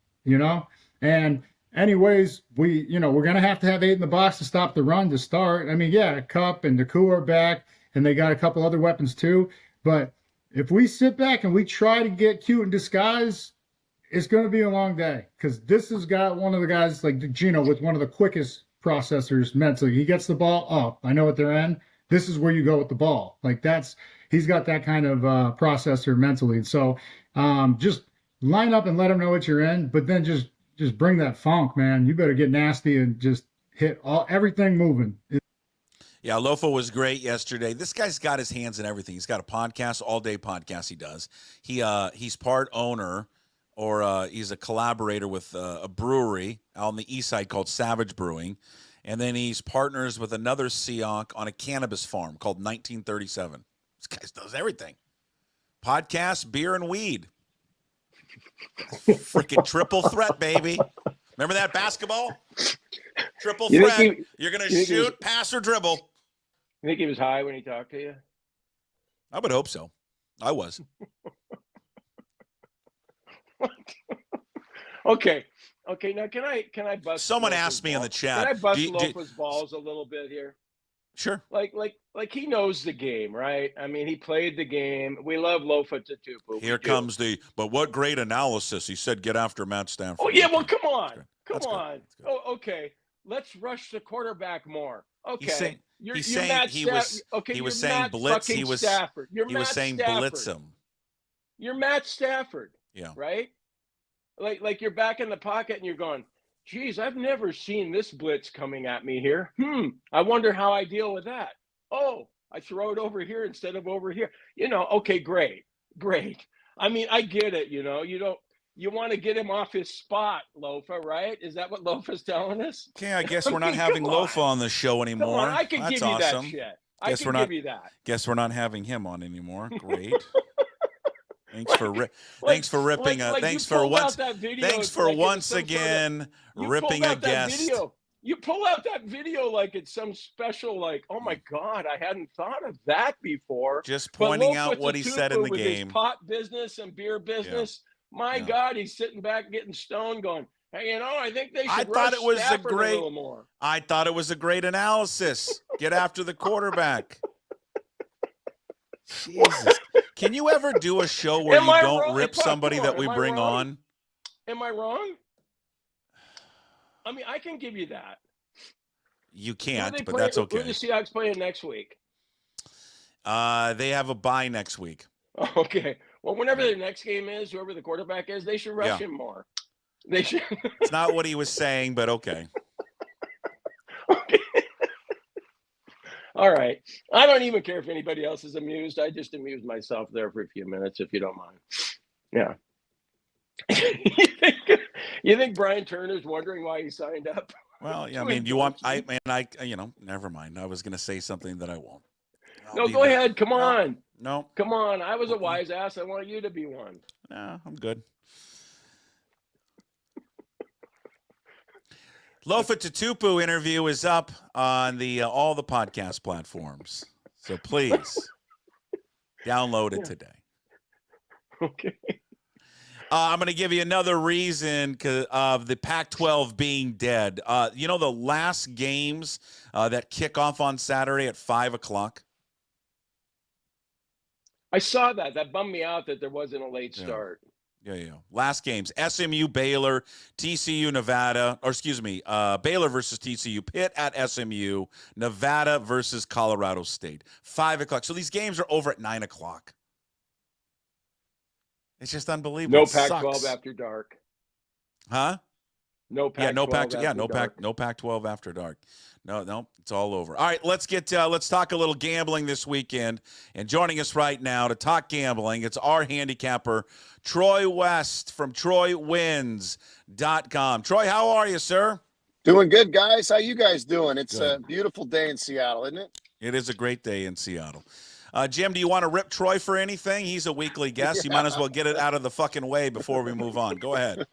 And anyways, we're going to have 8 in the box to stop the run to start. I mean, yeah, Kupp and Nakua are back, and they got a couple other weapons too. But if we sit back and we try to get cute in disguise, it's going to be a long day because this has got one of the guys like Gino with one of the quickest processors mentally. He gets the ball up. I know at their end, this is where you go with the ball. He's got that kind of processor mentally. And so just line up and let him know what you're in, but then just bring that funk, man. You better get nasty and just hit everything moving. Yeah, Lofa was great yesterday. This guy's got his hands in everything. He's got a podcast, all-day podcast he does. He's part owner, or he's a collaborator with a brewery out on the east side called Savage Brewing. And then he's partners with another Seahawk on a cannabis farm called 1937. This guy does everything. Podcast, beer, and weed. Freaking triple threat, baby. Remember that basketball? Triple threat. You're going to shoot, pass, or dribble. You think he was high when he talked to you? I would hope so. I was. Okay. Now can I bust? Someone asked me in the chat. Can I bust Lofa's balls a little bit here? Sure. Like he knows the game, right? I mean, he played the game. We love Lofa Tatupu. Here comes but what great analysis. He said, get after Matt Stanford. Oh, yeah, well, come on. Come on. Good. Oh, okay. Let's rush the quarterback more. Okay. He was saying blitz. He was saying blitz him. You're Matt Stafford. Yeah. Right? Like you're back in the pocket and you're going, geez, I've never seen this blitz coming at me here. I wonder how I deal with that. Oh, I throw it over here instead of over here. Okay, great. I mean, I get it, you want to get him off his spot, Lofa, right? Is that what Lofa's telling us? Okay, I guess we're not having Lofa on the show anymore. Come on, I can That's give you awesome. that shit. Give you that. Guess we're not having him on anymore. Great. Thanks for ripping. Thanks for once again ripping a guest. You pull out that video like it's some special, like, oh my God, I hadn't thought of that before. Just pointing out what he said in the game. His pot business and beer business. Yeah. My God, he's sitting back getting stoned, going, hey, I think they should rush Stafford a little more. I thought it was a great analysis. Get after the quarterback. Jesus. Can you ever do a show where you don't rip somebody that we bring on? Am I wrong? I mean, I can give you that. You can't, but that's okay. Who are the Seahawks playing next week? They have a bye next week. Okay. Well, whenever the next game is, whoever the quarterback is, they should rush him more. They should. It's not what he was saying, but okay. Okay. All right. I don't even care if anybody else is amused. I just amused myself there for a few minutes, if you don't mind. Yeah. You think Brian Turner's wondering why he signed up? Well, yeah, I mean, never mind. I was going to say something that I won't. Go ahead. Come on. No. Come on. I was a wise ass. I want you to be one. No, I'm good. Lofa Tatupu interview is up on all the podcast platforms. So please download it today. Okay. I'm going to give you another reason of the Pac-12 being dead. The last games that kick off on Saturday at 5:00. I saw that. That bummed me out that there wasn't a late start. Yeah. Last games: SMU, Baylor, TCU, Nevada. Baylor versus TCU, Pitt at SMU, Nevada versus Colorado State. 5:00. So these games are over at 9:00. It's just unbelievable. No Pac-12 after dark. Huh? No Pac-12. Yeah, no Pac. Yeah, after dark. No Pac-12 after dark. No, it's all over. All right, let's talk a little gambling this weekend. And joining us right now to talk gambling, it's our handicapper, Troy West from TroyWins.com. Troy, how are you, sir? Doing good, guys. How you guys doing? It's a beautiful day in Seattle, isn't it? It is a great day in Seattle. Jim, do you want to rip Troy for anything? He's a weekly guest. You might as well get it out of the fucking way before we move on. Go ahead.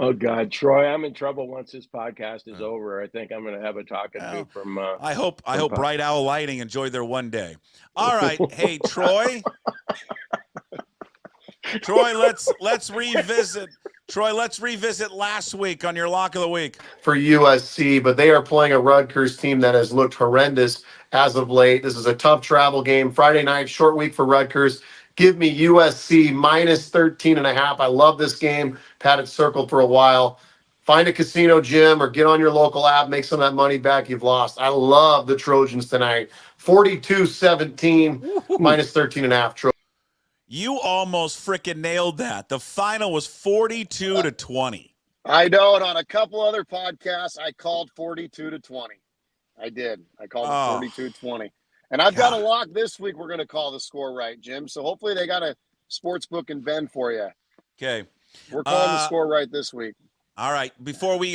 Oh God, Troy, I'm in trouble once this podcast is over. I think I'm going to have a talking to from. I hope Bright Owl Lighting enjoyed their one day. All right, hey Troy. Troy, let's revisit. Troy, let's revisit last week on your lock of the week for USC, but they are playing a Rutgers team that has looked horrendous as of late. This is a tough travel game. Friday night, short week for Rutgers. Give me USC minus 13.5. I love this game. Had it circled for a while. Find a casino, Jim, or get on your local app. Make some of that money back you've lost. I love the Trojans tonight. 42-17, minus 13.5. Trojans. You almost freaking nailed that. The final was 42-20. I know, and on a couple other podcasts, I called 42-20. I did. I called it 42-20. And I've got a lock this week. We're going to call the score right, Jim. So hopefully they got a sports book in Bend for you. Okay. We're calling the score right this week. All right. Before we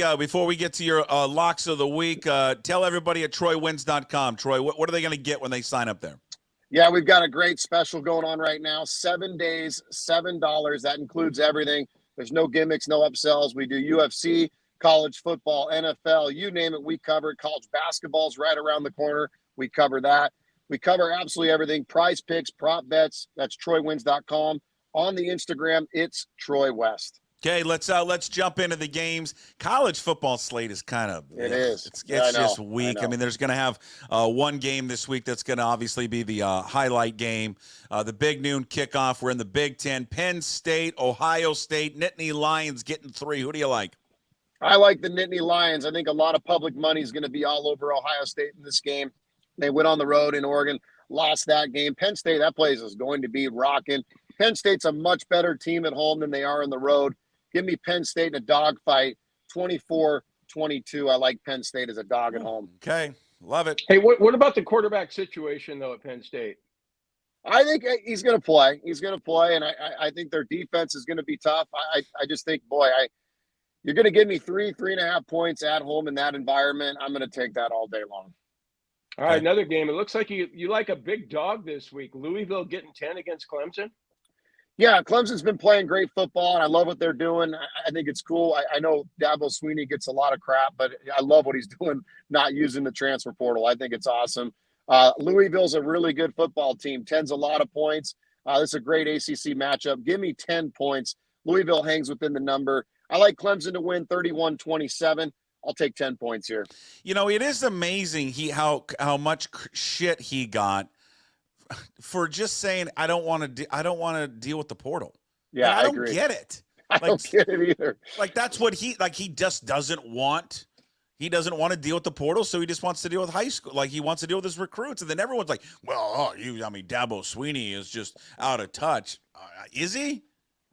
get to your locks of the week, tell everybody at TroyWins.com. Troy, what are they going to get when they sign up there? Yeah, we've got a great special going on right now. 7 days, $7. That includes everything. There's no gimmicks, no upsells. We do UFC, college football, NFL, you name it, we cover it. College basketball's right around the corner. We cover that. We cover absolutely everything. Prize picks, prop bets. That's TroyWins.com. On the Instagram, it's Troy West. Okay, let's jump into the games. College football slate is kind of it's just weak. I mean, there's going to have one game this week that's going to obviously be the highlight game. The big noon kickoff. We're in the Big Ten. Penn State, Ohio State, Nittany Lions getting 3. Who do you like? I like the Nittany Lions. I think a lot of public money is going to be all over Ohio State in this game. They went on the road in Oregon, lost that game. Penn State, that place is going to be rocking. Penn State's a much better team at home than they are on the road. Give me Penn State in a dogfight, 24-22. I like Penn State as a dog at home. Okay, love it. Hey, what about the quarterback situation, though, at Penn State? I think he's going to play. He's going to play, and I think their defense is going to be tough. I just think, you're going to give me 3.5 points at home in that environment. I'm going to take that all day long. All right, another game. It looks like you like a big dog this week. Louisville getting 10 against Clemson. Yeah, Clemson's been playing great football, and I love what they're doing. I think it's cool. I know Dabo Swinney gets a lot of crap, but I love what he's doing, not using the transfer portal. I think it's awesome. Louisville's a really good football team. 10's a lot of points. This is a great ACC matchup. Give me 10 points. Louisville hangs within the number. I like Clemson to win 31-27. I'll take 10 points here. You know, it is amazing how much shit he got for just saying I don't want to deal with the portal. Yeah, I don't agree. get it. I don't get it either. Like that's what he just doesn't want. He doesn't want to deal with the portal, so he just wants to deal with high school. Like he wants to deal with his recruits, and then everyone's like, "Well, Dabo Swinney is just out of touch." Is he?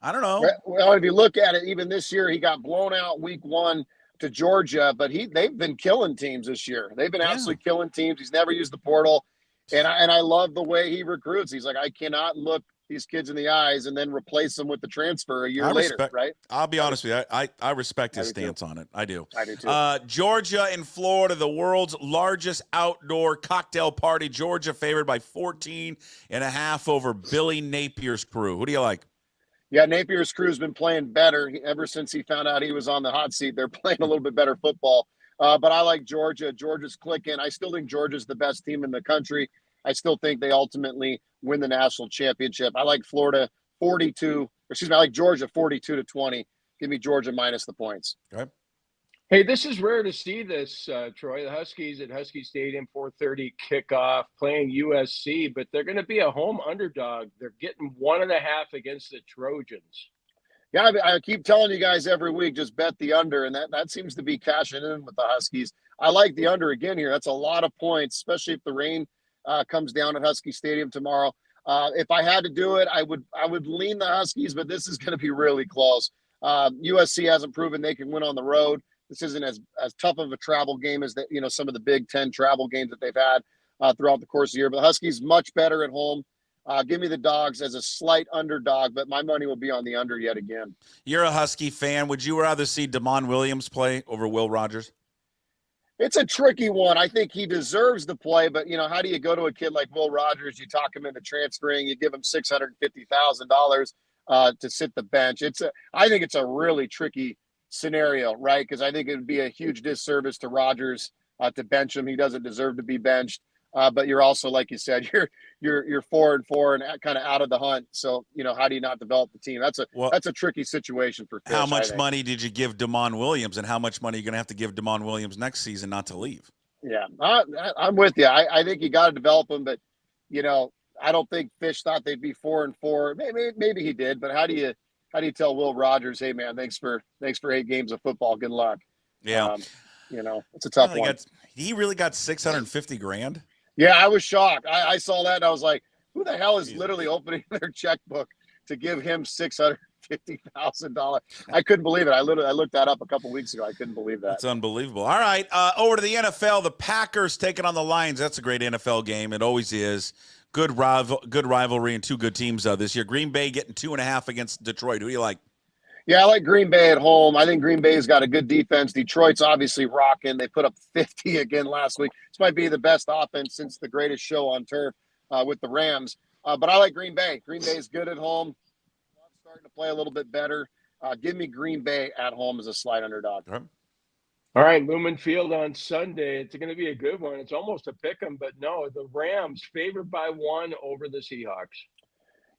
I don't know. Well, if you look at it, even this year, he got blown out week 1 to Georgia, but they've been killing teams this year. They've been absolutely killing teams. He's never used the portal, and I love the way he recruits. He's like, I cannot look these kids in the eyes and then replace them with the transfer a year later, right? I'll be honest with you. I respect his stance on it. I do. I do too. Georgia and Florida, the world's largest outdoor cocktail party. Georgia favored by 14.5 over Billy Napier's crew. Who do you like? Yeah, Napier's crew's been playing better ever since he found out he was on the hot seat. They're playing a little bit better football. But I like Georgia. Georgia's clicking. I still think Georgia's the best team in the country. I still think they ultimately win the national championship. I like Florida I like Georgia 42-20. Give me Georgia minus the points. Okay. Hey, this is rare to see this, Troy. The Huskies at Husky Stadium, 4:30 kickoff, playing USC, but they're going to be a home underdog. They're getting 1.5 against the Trojans. Yeah, I keep telling you guys every week, just bet the under, and that seems to be cashing in with the Huskies. I like the under again here. That's a lot of points, especially if the rain comes down at Husky Stadium tomorrow. If I had to do it, I would lean the Huskies, but this is going to be really close. USC hasn't proven they can win on the road. This isn't as tough of a travel game as some of the Big Ten travel games that they've had throughout the course of the year. But the Huskies much better at home. Give me the Dogs as a slight underdog, but my money will be on the under yet again. You're a Husky fan. Would you rather see Damon Williams play over Will Rogers? It's a tricky one. I think he deserves the play, but how do you go to a kid like Will Rogers? You talk him into transferring. You give him $650,000 to sit the bench. I think it's a really tricky scenario, right? Because I think it would be a huge disservice to Rogers to bench him. He doesn't deserve to be benched. But you're also, like you said, you're 4-4 and kind of out of the hunt. So how do you not develop the team? That's a tricky situation for Fish. How much money did you give Damon Williams, and how much money are you going to have to give Damon Williams next season not to leave? Yeah, I'm with you. I think you got to develop him, but I don't think Fish thought they'd be 4-4. Maybe he did, but how do you tell Will Rogers, hey man, thanks for 8 games of football, good luck? Yeah, it's a tough one. He really got $650,000. Yeah, I was shocked. I saw that and I was like, who the hell is literally opening their checkbook to give him $650,000? I couldn't believe it. I looked that up a couple weeks ago. I couldn't believe that. That's unbelievable. All right, over to the NFL. The Packers taking on the Lions. That's a great NFL game. It always is. Good rivalry and two good teams this year. Green Bay getting 2.5 against Detroit. Who do you like? Yeah, I like Green Bay at home. I think Green Bay's got a good defense. Detroit's obviously rocking. They put up 50 again last week. This might be the best offense since the greatest show on turf with the Rams. But I like Green Bay. Green Bay's good at home. Starting to play a little bit better. Give me Green Bay at home as a slight underdog. All right, Lumen Field on Sunday. It's going to be a good one. It's almost a pick 'em, but no, the Rams favored by 1 over the Seahawks.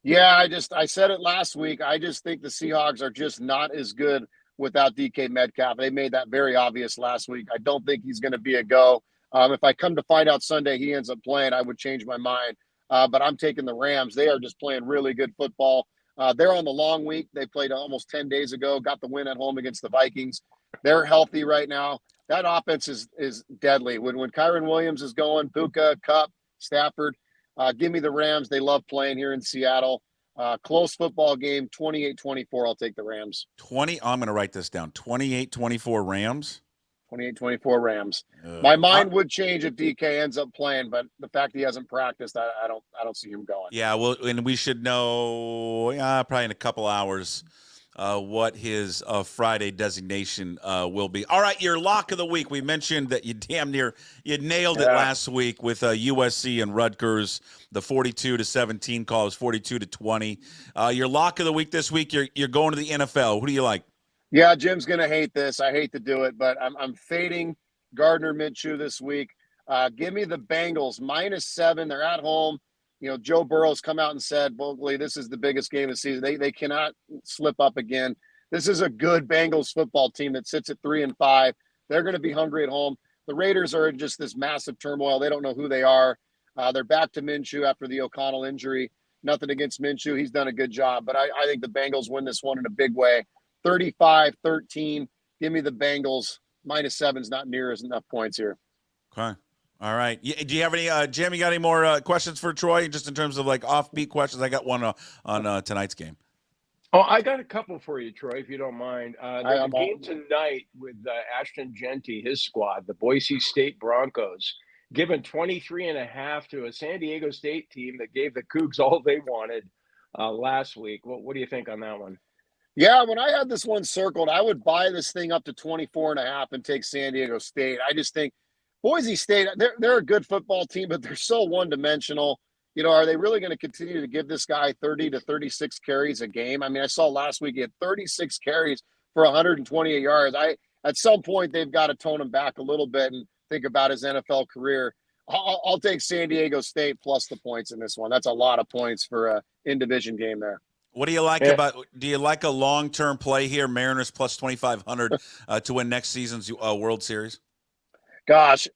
Yeah, I said it last week. I just think the Seahawks are just not as good without DK Metcalf. They made that very obvious last week. I don't think he's going to be a go. If I come to find out Sunday he ends up playing, I would change my mind. But I'm taking the Rams. They are just playing really good football. They're on the long week. They played almost 10 days ago, got the win at home against the Vikings. They're healthy right now. That offense is deadly. When Kyron Williams is going, Puka, Kupp, Stafford, give me the Rams. They love playing here in Seattle. Close football game, 28-24. I'll take the Rams. I'm going to write this down. 28-24 Rams. 28-24 Rams. My mind would change if DK ends up playing, but the fact he hasn't practiced, I don't see him going. Yeah, well, and we should know probably in a couple hours what his Friday designation will be. All right, your lock of the week. We mentioned that you nailed it last week with USC and Rutgers. The 42-17 call is 42-20. Your lock of the week this week. You're going to the NFL. Who do you like? Yeah, Jim's gonna hate this. I hate to do it, but I'm fading Gardner Minshew this week. Give me the Bengals -7. They're at home. Joe Burrow's come out and said, vocally, this is the biggest game of the season. They cannot slip up again. This is a good Bengals football team that sits at 3-5. They're going to be hungry at home. The Raiders are in just this massive turmoil. They don't know who they are. They're back to Minshew after the O'Connell injury. Nothing against Minshew. He's done a good job. But I think the Bengals win this one in a big way. 35-13. Give me the Bengals. -7's not near as enough points here. Okay. All right. Do you have any, Jim, you got any more questions for Troy, just in terms of like offbeat questions? I got one on tonight's game. Oh, I got a couple for you, Troy, if you don't mind. There's a game tonight with Ashton Genty, his squad, the Boise State Broncos, given 23.5 to a San Diego State team that gave the Cougs all they wanted last week. What do you think on that one? Yeah, when I had this one circled, I would buy this thing up to 24.5 and take San Diego State. I just think Boise State, they're a good football team, but they're so one-dimensional. Are they really going to continue to give this guy 30 to 36 carries a game? I mean, I saw last week he had 36 carries for 128 yards. At some point, they've got to tone him back a little bit and think about his NFL career. I'll take San Diego State plus the points in this one. That's a lot of points for a in-division game there. What do you like do you like a long-term play here, Mariners plus 2,500 to win next season's World Series? Gosh,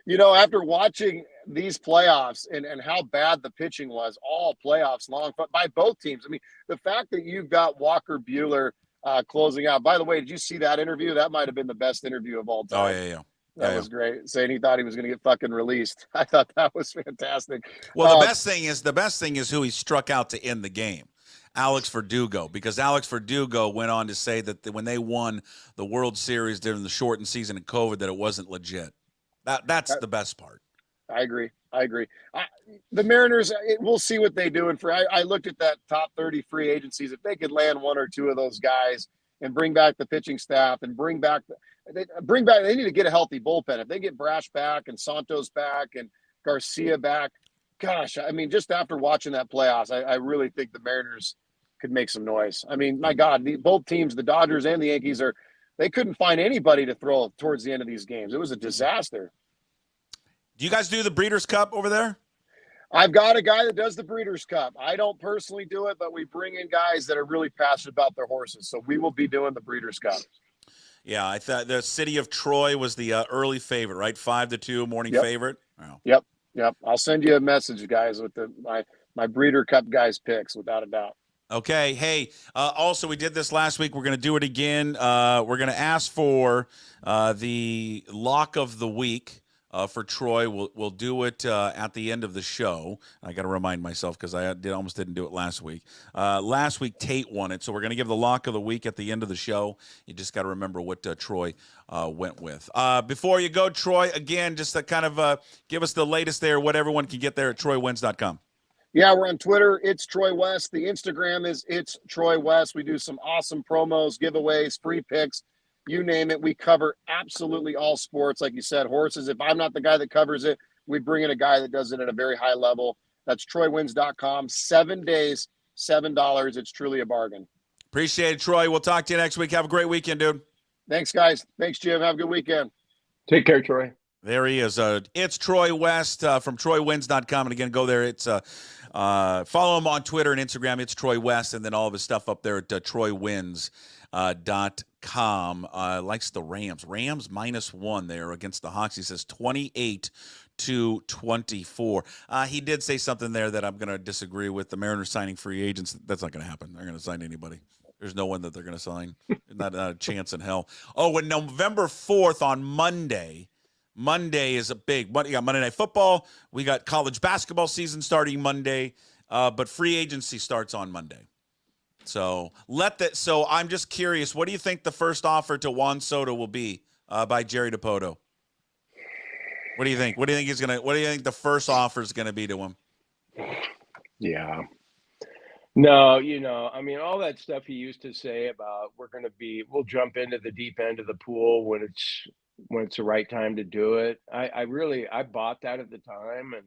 after watching these playoffs and how bad the pitching was all playoffs long by both teams. I mean, the fact that you've got Walker Buehler closing out. By the way, did you see that interview? That might have been the best interview of all time. Oh, yeah. That was great. Saying he thought he was going to get fucking released. I thought that was fantastic. Well, the best thing is who he struck out to end the game. Alex Verdugo, because Alex Verdugo went on to say that when they won the World Series during the shortened season of COVID, that it wasn't legit. That's the best part. I agree. The Mariners, we'll see what they do. And I looked at that top 30 free agencies. If they could land one or two of those guys and bring back the pitching staff and they need to get a healthy bullpen. If they get Brash back and Santos back and Garcia back, gosh, I mean, just after watching that playoffs, I really think the Mariners could make some noise. I mean, my God, both teams, the Dodgers and the Yankees, they couldn't find anybody to throw towards the end of these games. It was a disaster. Do you guys do the Breeders' Cup over there? I've got a guy that does the Breeders' Cup. I don't personally do it, but we bring in guys that are really passionate about their horses. So we will be doing the Breeders' Cup. Yeah, I thought the city of Troy was the early favorite, right? 5-2 morning favorite. Wow. Yep. I'll send you a message, guys, with my Breeder Cup guys picks, without a doubt. Okay. Hey, also, we did this last week. We're going to do it again. We're going to ask for the lock of the week. For Troy, we'll do it at the end of the show. I got to remind myself because I almost didn't do it last week. Last week, Tate won it, so we're going to give the lock of the week at the end of the show. You just got to remember what Troy went with. Before you go, Troy, again, just to kind of give us the latest there, what everyone can get there at TroyWins.com. Yeah, we're on Twitter. It's Troy West. The Instagram is It's Troy West. We do some awesome promos, giveaways, free picks. You name it, we cover absolutely all sports. Like you said, horses. If I'm not the guy that covers it, we bring in a guy that does it at a very high level. That's TroyWins.com. 7 days, $7. It's truly a bargain. Appreciate it, Troy. We'll talk to you next week. Have a great weekend, dude. Thanks, guys. Thanks, Jim. Have a good weekend. Take care, Troy. There he is. It's Troy West from TroyWins.com. And again, go there. It's follow him on Twitter and Instagram. It's Troy West, and then all of his stuff up there at TroyWins.com. Likes the Rams. Rams -1 there against the Hawks. He says 28-24. He did say something there that I'm going to disagree with. The Mariners signing free agents. That's not going to happen. They're going to sign anybody. There's no one that they're going to sign. Not a chance in hell. Oh, and November 4th on Monday. Monday is a big Monday. You got Monday Night Football. We got college basketball season starting Monday, but free agency starts on Monday. So I'm just curious. What do you think the first offer to Juan Soto will be by Jerry DiPoto? What do you think? What do you think the first offer is gonna be to him? Yeah. No, I mean, all that stuff he used to say about we'll jump into the deep end of the pool when it's the right time to do it. I bought that at the time, and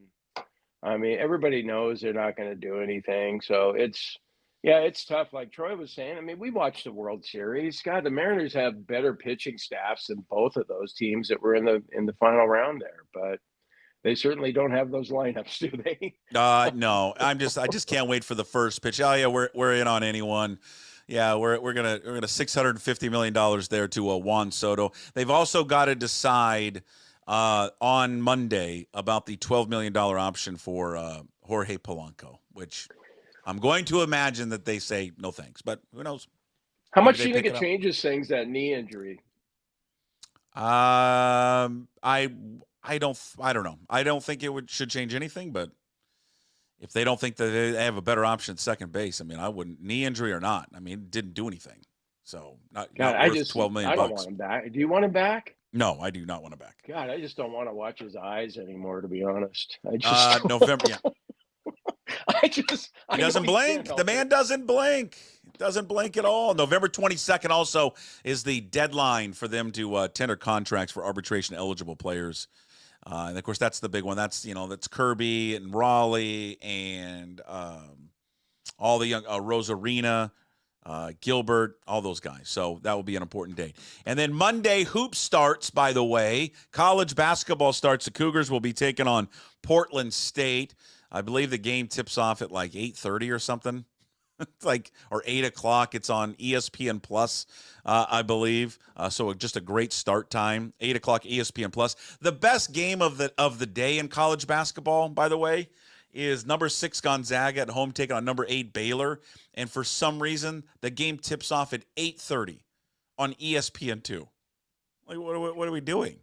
I mean, everybody knows they're not going to do anything. So it's tough. Like Troy was saying, I mean, we watched the World Series. God, the Mariners have better pitching staffs than both of those teams that were in the final round there, but they certainly don't have those lineups, do they? No. I just can't wait for the first pitch. Oh yeah, we're in on anyone. Yeah, we're gonna $650 million there to Juan Soto. They've also got to decide on Monday about the $12 million option for Jorge Polanco, which I'm going to imagine that they say no thanks, but who knows? How much do you think it changes things, that knee injury? I don't know. I don't think should change anything, but if they don't think that they have a better option at second base, I mean, I wouldn't, knee injury or not. I mean, it didn't do anything. So not worth $12 million. I don't want him back. Do you want him back? No, I do not want him back. God, I just don't want to watch his eyes anymore, to be honest. November, yeah. He doesn't blink. The man doesn't blink. Doesn't blink at all. November 22nd also is the deadline for them to tender contracts for arbitration eligible players. And of course, that's the big one. That's Kirby and Raleigh and all the young Rosarina, Gilbert, all those guys. So that will be an important date. And then Monday, hoops starts, by the way. College basketball starts. The Cougars will be taking on Portland State. I believe the game tips off at like 8:30 or something. Or 8 o'clock. It's on ESPN Plus, I believe. So just a great start time. 8 o'clock ESPN Plus. The best game of the day in college basketball, by the way, is number 6 Gonzaga at home taking on number 8 Baylor. And for some reason, the game tips off at 8:30 on ESPN2. Like, what are we doing?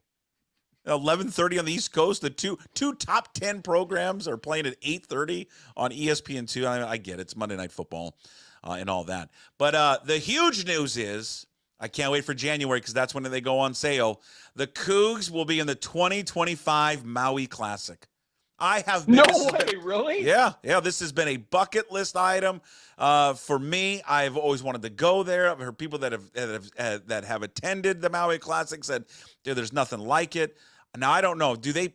11:30 on the East Coast. The two top 10 programs are playing at 8:30 on ESPN2. I get it. It's Monday Night Football. and all that. But the huge news is, I can't wait for January because that's when they go on sale. The Cougs will be in the 2025 Maui Classic. I have been. No way, really? Yeah. This has been a bucket list item for me. I've always wanted to go there. I've heard people that have attended the Maui Classic said, "Dude, there's nothing like it." Now I don't know. Did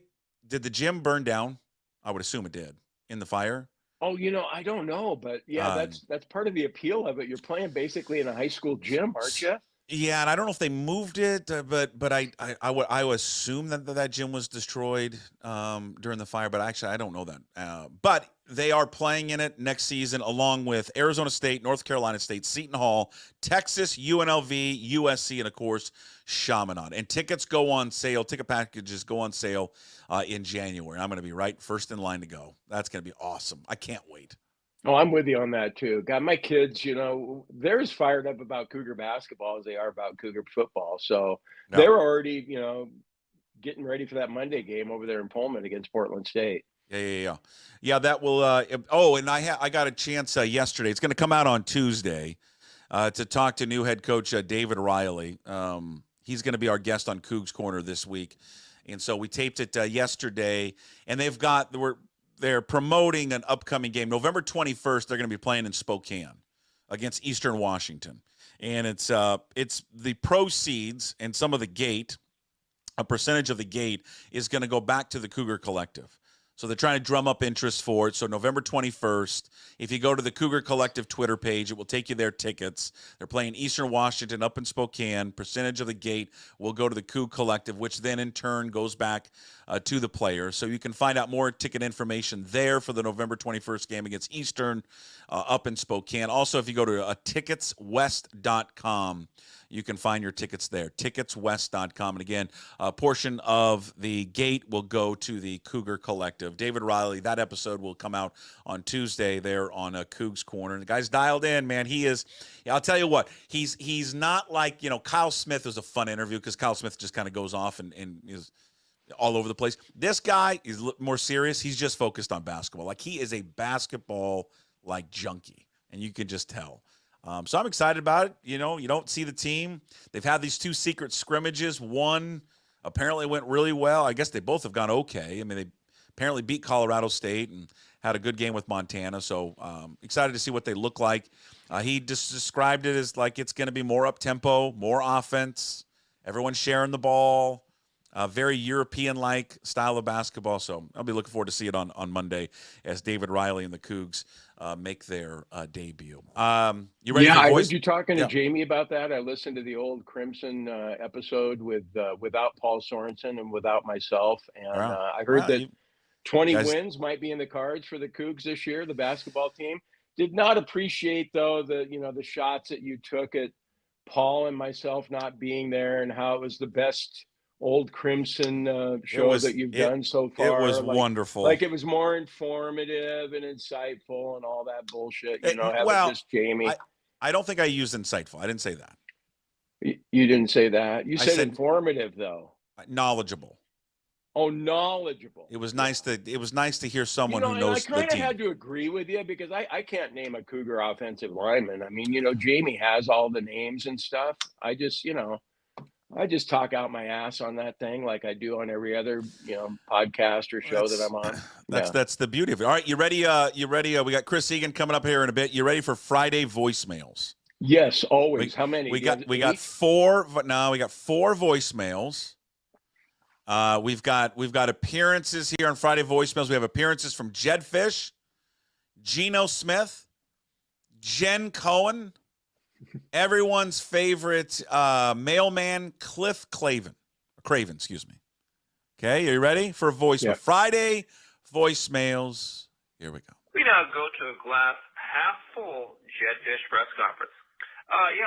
the gym burn down? I would assume it did in the fire. Oh, I don't know, but yeah, that's part of the appeal of it. You're playing basically in a high school gym, aren't you? Yeah, and I don't know if they moved it, but I would assume that gym was destroyed during the fire, but actually I don't know that. But they are playing in it next season, along with Arizona State, North Carolina State, Seton Hall, Texas, UNLV, USC, and of course Chaminade. And tickets go on sale. Ticket packages go on sale in January. I'm going to be right first in line to go. That's going to be awesome. I can't wait. Oh, I'm with you on that too. God, my kids, they're as fired up about Cougar basketball as they are about Cougar football. So they're already, getting ready for that Monday game over there in Pullman against Portland State. Yeah, that will. And I got a chance yesterday. It's going to come out on Tuesday to talk to new head coach David Riley. He's going to be our guest on Cougs Corner this week, and so we taped it yesterday. And they're promoting an upcoming game. November 21st, they're going to be playing in Spokane against Eastern Washington. And it's the proceeds and some of the gate, a percentage of the gate is going to go back to the Cougar Collective. So they're trying to drum up interest for it. So November 21st, if you go to the Cougar Collective Twitter page, it will take you their tickets. They're playing Eastern Washington up in Spokane. Percentage of the gate will go to the Coug Collective, which then in turn goes back to the players. So you can find out more ticket information there for the November 21st game against Eastern up in Spokane. Also, if you go to ticketswest.com, you can find your tickets there, ticketswest.com. And again, a portion of the gate will go to the Cougar Collective. David Riley, that episode will come out on Tuesday there on Cougs Corner. And the guy's dialed in, man. He is, I'll tell you what, he's not like, Kyle Smith was a fun interview because Kyle Smith just kind of goes off and is all over the place. This guy is more serious. He's just focused on basketball. Like, he is a basketball, junkie, and you can just tell. So I'm excited about it. You don't see the team. They've had these two secret scrimmages. One apparently went really well. I guess they both have gone okay. I mean, they apparently beat Colorado State and had a good game with Montana. So excited to see what they look like. He just described it as like it's going to be more up-tempo, more offense, everyone sharing the ball, very European-like style of basketball. So I'll be looking forward to see it on Monday as David Riley and the Cougs make their debut. You ready? Yeah, I heard you talking to Jamie about that. I listened to the old Crimson episode without Paul Sorensen and without myself, and I heard that 20 wins might be in the cards for the Cougs this year. The basketball team did not appreciate though the shots that you took at Paul and myself not being there, and how it was the best old Crimson show that you've done so far. It was wonderful. Like, it was more informative and insightful and all that bullshit, just Jamie. I don't think I used insightful. I didn't say that. You didn't say that. You said informative, though. Knowledgeable. Oh, knowledgeable. It was nice to hear someone who knows the team. I kind of had to agree with you because I can't name a Cougar offensive lineman. I mean, Jamie has all the names and stuff. I just talk out my ass on that thing like I do on every other, podcast or show that I'm on. That's the beauty of it. All right, you ready? We got Chris Egan coming up here in a bit. You ready for Friday voicemails? Yes, always. How many? We got four. No, we got four voicemails. We've got appearances here on Friday voicemails. We have appearances from Jed Fish, Geno Smith, Jen Cohen, everyone's favorite mailman, Cliff Craven, excuse me. Okay, are you ready for a voicemail? Yeah. Friday voicemails. Here we go. We now go to a glass half full Jed Fish press conference.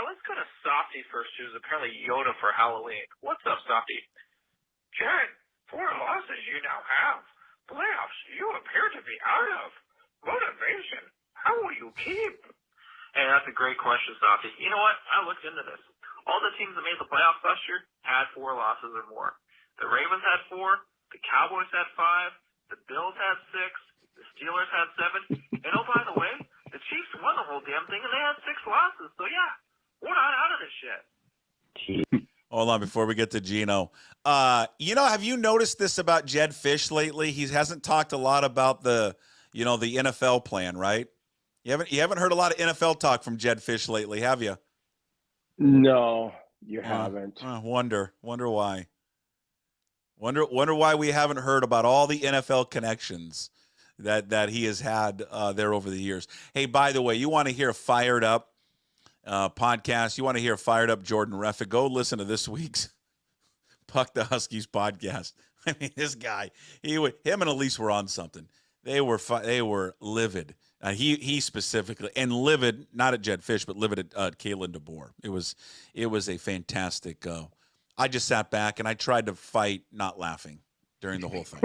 Let's go to Softy first, who's apparently Yoda for Halloween. What's up, Softy? Jed, 4 losses you now have. Playoffs you appear to be out of. Motivation, how will you keep? Hey, that's a great question, Softy. You know what? I looked into this. All the teams that made the playoffs last year had 4 losses or more. The Ravens had 4. The Cowboys had 5. The Bills had 6. The Steelers had 7. And oh, by the way, the Chiefs won the whole damn thing, and they had 6 losses. So, yeah, we're not out of this shit. Hold on before we get to Gino. Have you noticed this about Jed Fish lately? He hasn't talked a lot about the NFL plan, right? You haven't heard a lot of NFL talk from Jed Fish lately, have you? No, you haven't. Wonder why. Wonder why we haven't heard about all the NFL connections that he has had there over the years. Hey, by the way, you want to hear a fired up podcast? You want to hear a fired up Jordan Reffitt? Go listen to this week's Puck the Huskies podcast. I mean, this guy, him and Elise were on something. They were livid. He specifically, and livid, not at Jed Fish, but livid at Kalen DeBoer. It was a fantastic go. I just sat back and I tried to fight not laughing during the whole thing.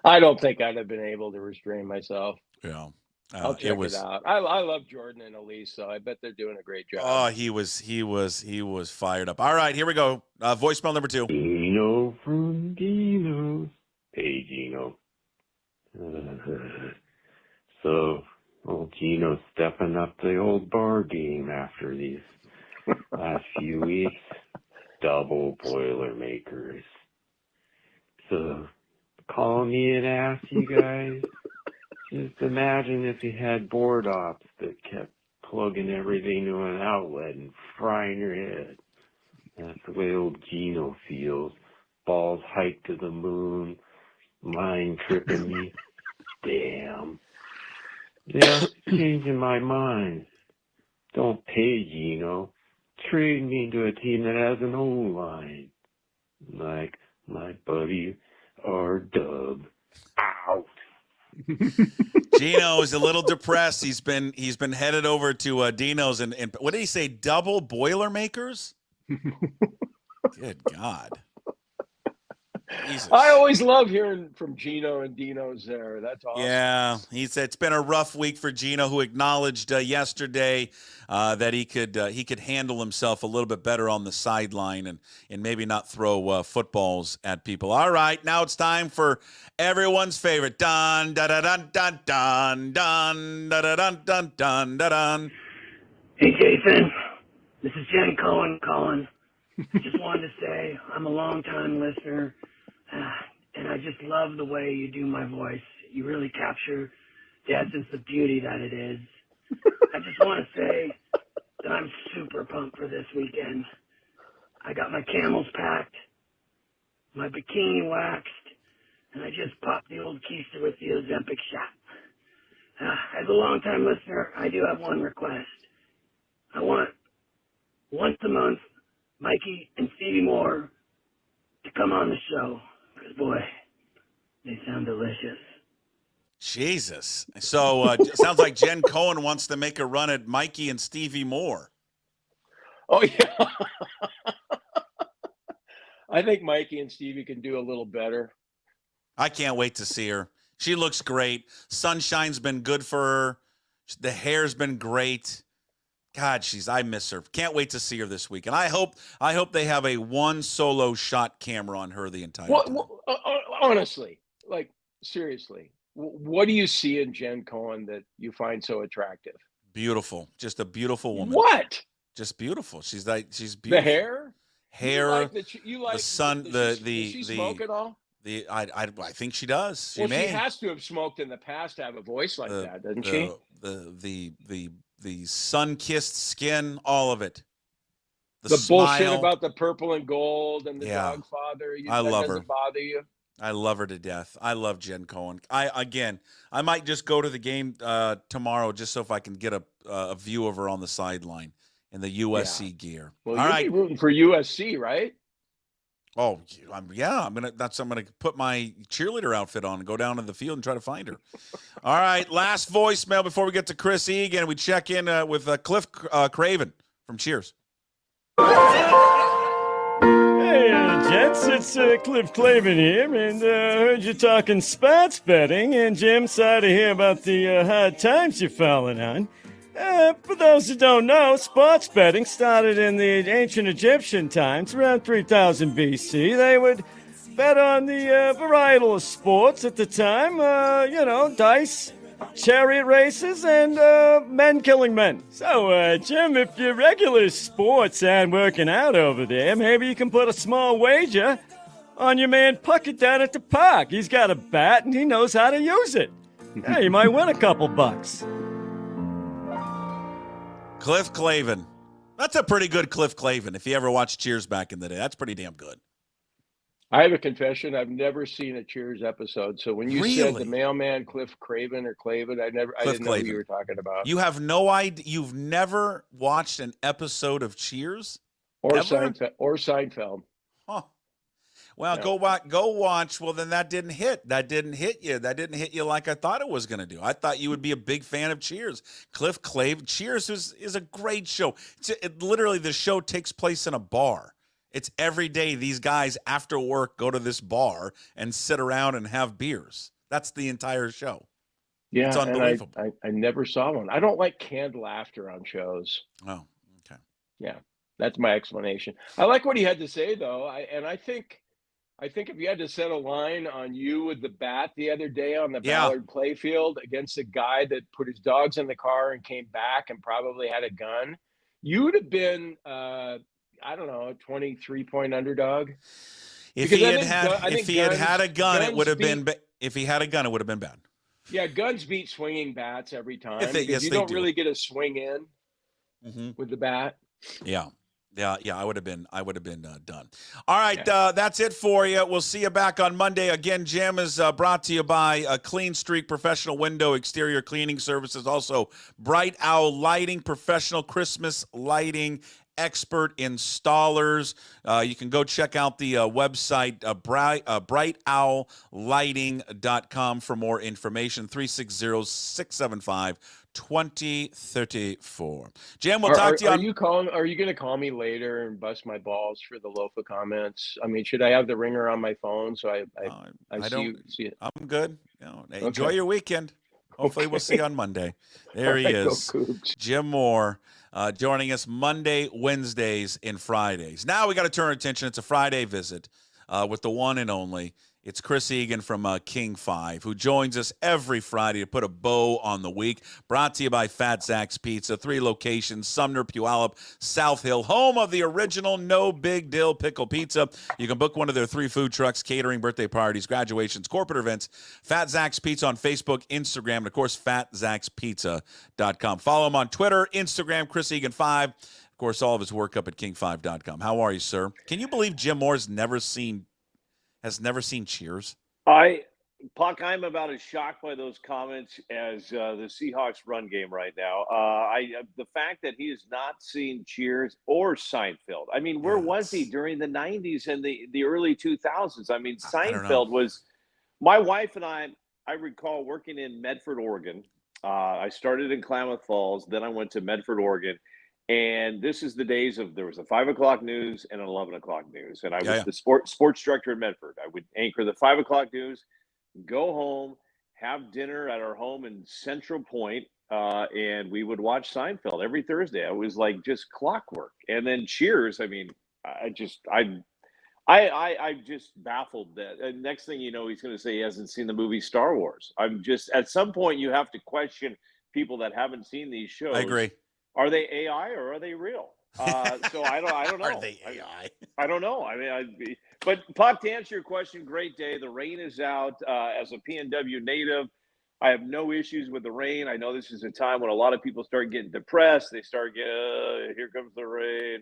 I don't think I'd have been able to restrain myself. Yeah. I'll check it out. I love Jordan and Elise, so I bet they're doing a great job. Oh, he was fired up. All right, here we go. Voicemail number 2. Gino from Dino. Hey, Gino. So, old Gino's stepping up the old bar game after these last few weeks. Double Boilermakers. So, call me and ask you guys. Just imagine if you had board ops that kept plugging everything to an outlet and frying your head. That's the way old Gino feels. Balls hiked to the moon. Mind tripping me. Damn. Yeah, changing my mind. Don't pay Gino. Trade me into a team that has an O-line. Like my buddy R-Dub. Out. Gino is a little depressed. He's been headed over to Dino's and what did he say? Double Boilermakers? Good God. Jesus. I always love hearing from Gino and Dino's there. That's awesome. Yeah, he said it's been a rough week for Gino, who acknowledged yesterday that he could handle himself a little bit better on the sideline and maybe not throw footballs at people. All right, now it's time for everyone's favorite. Dun da da dun dun dun dun da da dun dun dun da dun. Hey Jason, this is Jen Cohen calling. Just wanted to say I'm a long-time listener, and I just love the way you do my voice. You really capture the essence of beauty that it is. I just want to say that I'm super pumped for this weekend. I got my camels packed, my bikini waxed, and I just popped the old keister with the Ozempic shot. As a long-time listener, I do have one request. I want, once a month, Mikey and Stevie Moore to come on the show. Because, boy, they sound delicious. Jesus. So it sounds like Jen Cohen wants to make a run at Mikey and Stevie Moore. Oh, yeah. I think Mikey and Stevie can do a little better. I can't wait to see her. She looks great. Sunshine's been good for her. The hair's been great. God, I miss her. Can't wait to see her this week. And I hope they have a one solo shot camera on her the entire time. Honestly, like seriously, what do you see in Jen Cohen that you find so attractive? Beautiful. Just a beautiful woman. What? Just beautiful. She's beautiful. The hair? You like the sun, does she smoke at all? I think she does. She has to have smoked in the past to have a voice like that, doesn't she? The sun-kissed skin, all of it. The bullshit about the purple and gold and the dog father. I love her. Bother you? I love her to death. I love Jen Cohen. I might just go to the game tomorrow just so if I can get a view of her on the sideline in the USC gear. Well, you'll be rooting for USC, right? Oh, I'm gonna put my cheerleader outfit on and go down to the field and try to find her. All right, last voicemail before we get to Chris Egan. We check in with Cliff Craven from Cheers. Hey, gents, it's Cliff Craven here, and heard you talking sports betting, and Jim, sorry to hear about the hard times you're falling on. For those who don't know, sports betting started in the ancient Egyptian times, around 3000 BC. They would bet on the varietal of sports at the time, dice, chariot races, and men killing men. So, Jim, if your regular sports aren't working out over there, maybe you can put a small wager on your man Puckett down at the park. He's got a bat, and he knows how to use it. Yeah, you might win a couple bucks. Cliff Clavin. That's a pretty good Cliff Clavin. If you ever watched Cheers back in the day, that's pretty damn good. I have a confession. I've never seen a Cheers episode. So when you said the mailman Cliff Craven or Clavin, I didn't know what you were talking about. You have no idea. You've never watched an episode of Cheers? Or Seinfeld. Huh. Well, yeah. Go watch. Well, then that didn't hit. That didn't hit you. That didn't hit you like I thought it was going to do. I thought you would be a big fan of Cheers. Cliff Clavin. Cheers is a great show. Literally, the show takes place in a bar. It's every day these guys after work go to this bar and sit around and have beers. That's the entire show. Yeah, it's unbelievable. And I never saw one. I don't like canned laughter on shows. Oh, okay. Yeah, that's my explanation. I like what he had to say, though. I think if you had to set a line on you with the bat the other day on the Ballard playfield against a guy that put his dogs in the car and came back and probably had a gun, you would have been I don't know, a 23-point underdog. If he had had a gun, it would have been. If he had a gun, it would have been bad. Yeah, guns beat swinging bats every time. Yes, you don't really get a swing in with the bat. Yeah. I would have been done. All right, that's it for you. We'll see you back on Monday. Again, Jim is brought to you by Clean Streak Professional Window Exterior Cleaning Services. Also, Bright Owl Lighting, professional Christmas lighting expert installers. You can go check out the website, brightowllighting.com for more information. 360-675-2034. Jim, we'll talk to you. Are you going to call me later and bust my balls for the loaf of comments? I mean, should I have the ringer on my phone so I see it? I'm good. Enjoy your weekend. Hopefully we'll see you on Monday. There he is, Jim Moore, joining us Monday, Wednesdays, and Fridays. Now we got to turn our attention. It's a Friday visit with the one and only. It's Chris Egan from King 5, who joins us every Friday to put a bow on the week. Brought to you by Fat Zach's Pizza, 3 locations, Sumner, Puyallup, South Hill, home of the original No Big Dill Pickle Pizza. You can book one of their 3 food trucks, catering, birthday parties, graduations, corporate events. Fat Zach's Pizza on Facebook, Instagram, and, of course, FatZachsPizza.com. Follow him on Twitter, Instagram, Chris Egan 5. Of course, all of his work up at King5.com. How are you, sir? Can you believe Jim Moore's never seen Cheers? Puck, I'm about as shocked by those comments as the Seahawks run game right now. The fact that he has not seen Cheers or Seinfeld. I mean, where was he during the 90s and the early 2000s? I mean, Seinfeld was – my wife and I recall working in Medford, Oregon. I started in Klamath Falls. Then I went to Medford, Oregon. And this is the days of there was a 5 o'clock news and an 11 o'clock news. And I was the sports director in Medford. I would anchor the 5 o'clock news, go home, have dinner at our home in Central Point, and we would watch Seinfeld every Thursday. It was like just clockwork. And then Cheers. I mean, I'm just baffled that. And next thing you know, he's going to say he hasn't seen the movie Star Wars. I'm just at some point you have to question people that haven't seen these shows. I agree. Are they AI or are they real? So I don't know. Are they AI? I don't know. I mean, but Puck, to answer your question, great day. The rain is out. As a PNW native, I have no issues with the rain. I know this is a time when a lot of people start getting depressed. They start getting, here comes the rain.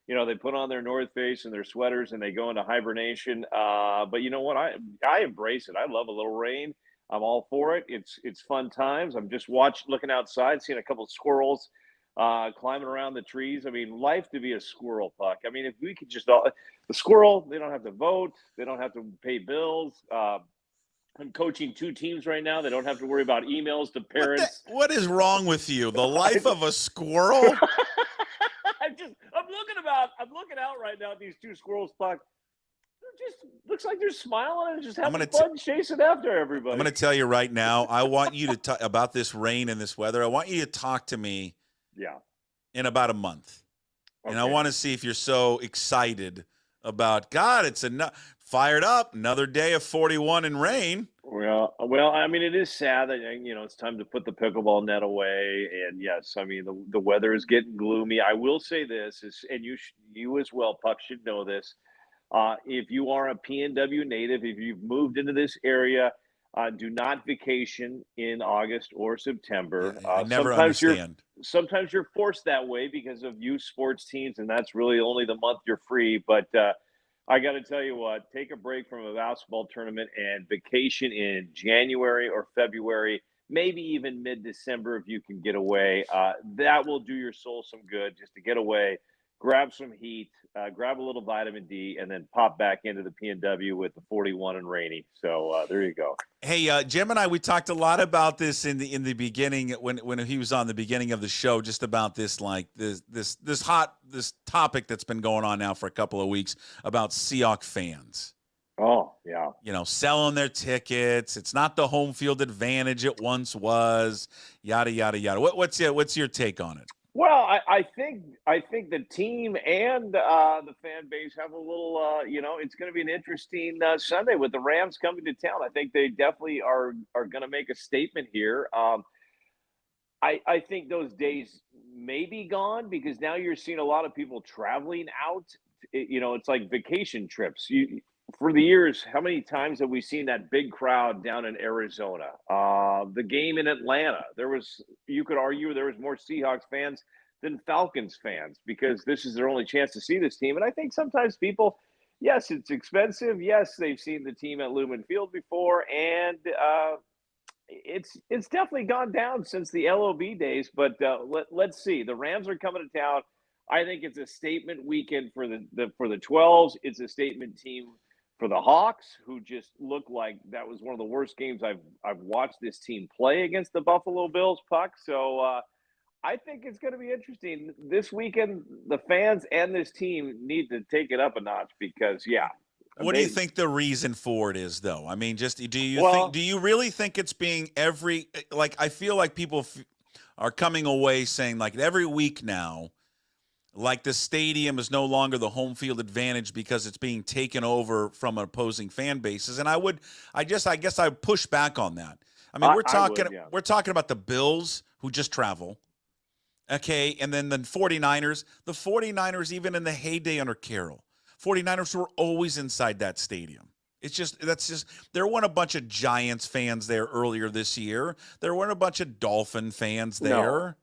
You know, they put on their North Face and their sweaters and they go into hibernation. But you know what? I embrace it. I love a little rain. I'm all for it. It's fun times. I'm just looking outside, seeing a couple of squirrels climbing around the trees. I mean, life to be a squirrel, Puck. I mean, if we could just the squirrel, they don't have to vote. They don't have to pay bills. I'm coaching 2 teams right now. They don't have to worry about emails to parents. What is wrong with you? The life of a squirrel? I'm looking out right now at these 2 squirrels, Puck. Just looks like they're smiling and just having fun chasing after everybody. I'm going to tell you right now, I want you to talk about this rain and this weather. I want you to talk to me in about a month. Okay. And I want to see if you're so excited about, God, it's fired up, another day of 41 and rain. Well, I mean, it is sad that it's time to put the pickleball net away. And yes, I mean the weather is getting gloomy. I will say this and you as well, Puck, should know this. If you are a PNW native, if you've moved into this area, do not vacation in August or September. I never understand. Sometimes you're forced that way because of youth sports teams, and that's really only the month you're free. But I got to tell you what, take a break from a basketball tournament and vacation in January or February, maybe even mid-December if you can get away. That will do your soul some good just to get away, grab some heat, grab a little vitamin D, and then pop back into the PNW with the 41 and rainy. So there you go. Hey, Jim and I, we talked a lot about this in the beginning when he was on the beginning of the show, just about this this topic that's been going on now for a couple of weeks about Seahawks fans. Oh yeah, selling their tickets. It's not the home field advantage it once was. Yada yada yada. What's your take on it? Well, I think the team and the fan base have a little, it's going to be an interesting Sunday with the Rams coming to town. I think they definitely are going to make a statement here. I think those days may be gone because now you're seeing a lot of people traveling out. It's like vacation trips. For the years, how many times have we seen that big crowd down in Arizona? The game in Atlanta, you could argue there was more Seahawks fans than Falcons fans because this is their only chance to see this team. And I think sometimes people, yes, it's expensive. Yes, they've seen the team at Lumen Field before, and it's definitely gone down since the LOB days. But let's see. The Rams are coming to town. I think it's a statement weekend for the 12s. It's a statement team for the Hawks, who just look like that was one of the worst games I've watched this team play against the Buffalo Bills, Puck. So I think it's going to be interesting this weekend. The fans and this team need to take it up a notch because, What do you think the reason for it is, though? I mean, do you really think it's being I feel like people are coming away saying like every week now, like the stadium is no longer the home field advantage because it's being taken over from opposing fan bases. And I guess I push back on that. I mean, we're talking about the Bills who just travel. Okay. And then the 49ers, even in the heyday under Carroll, 49ers were always inside that stadium. There weren't a bunch of Giants fans there earlier this year. There weren't a bunch of Dolphin fans there. No.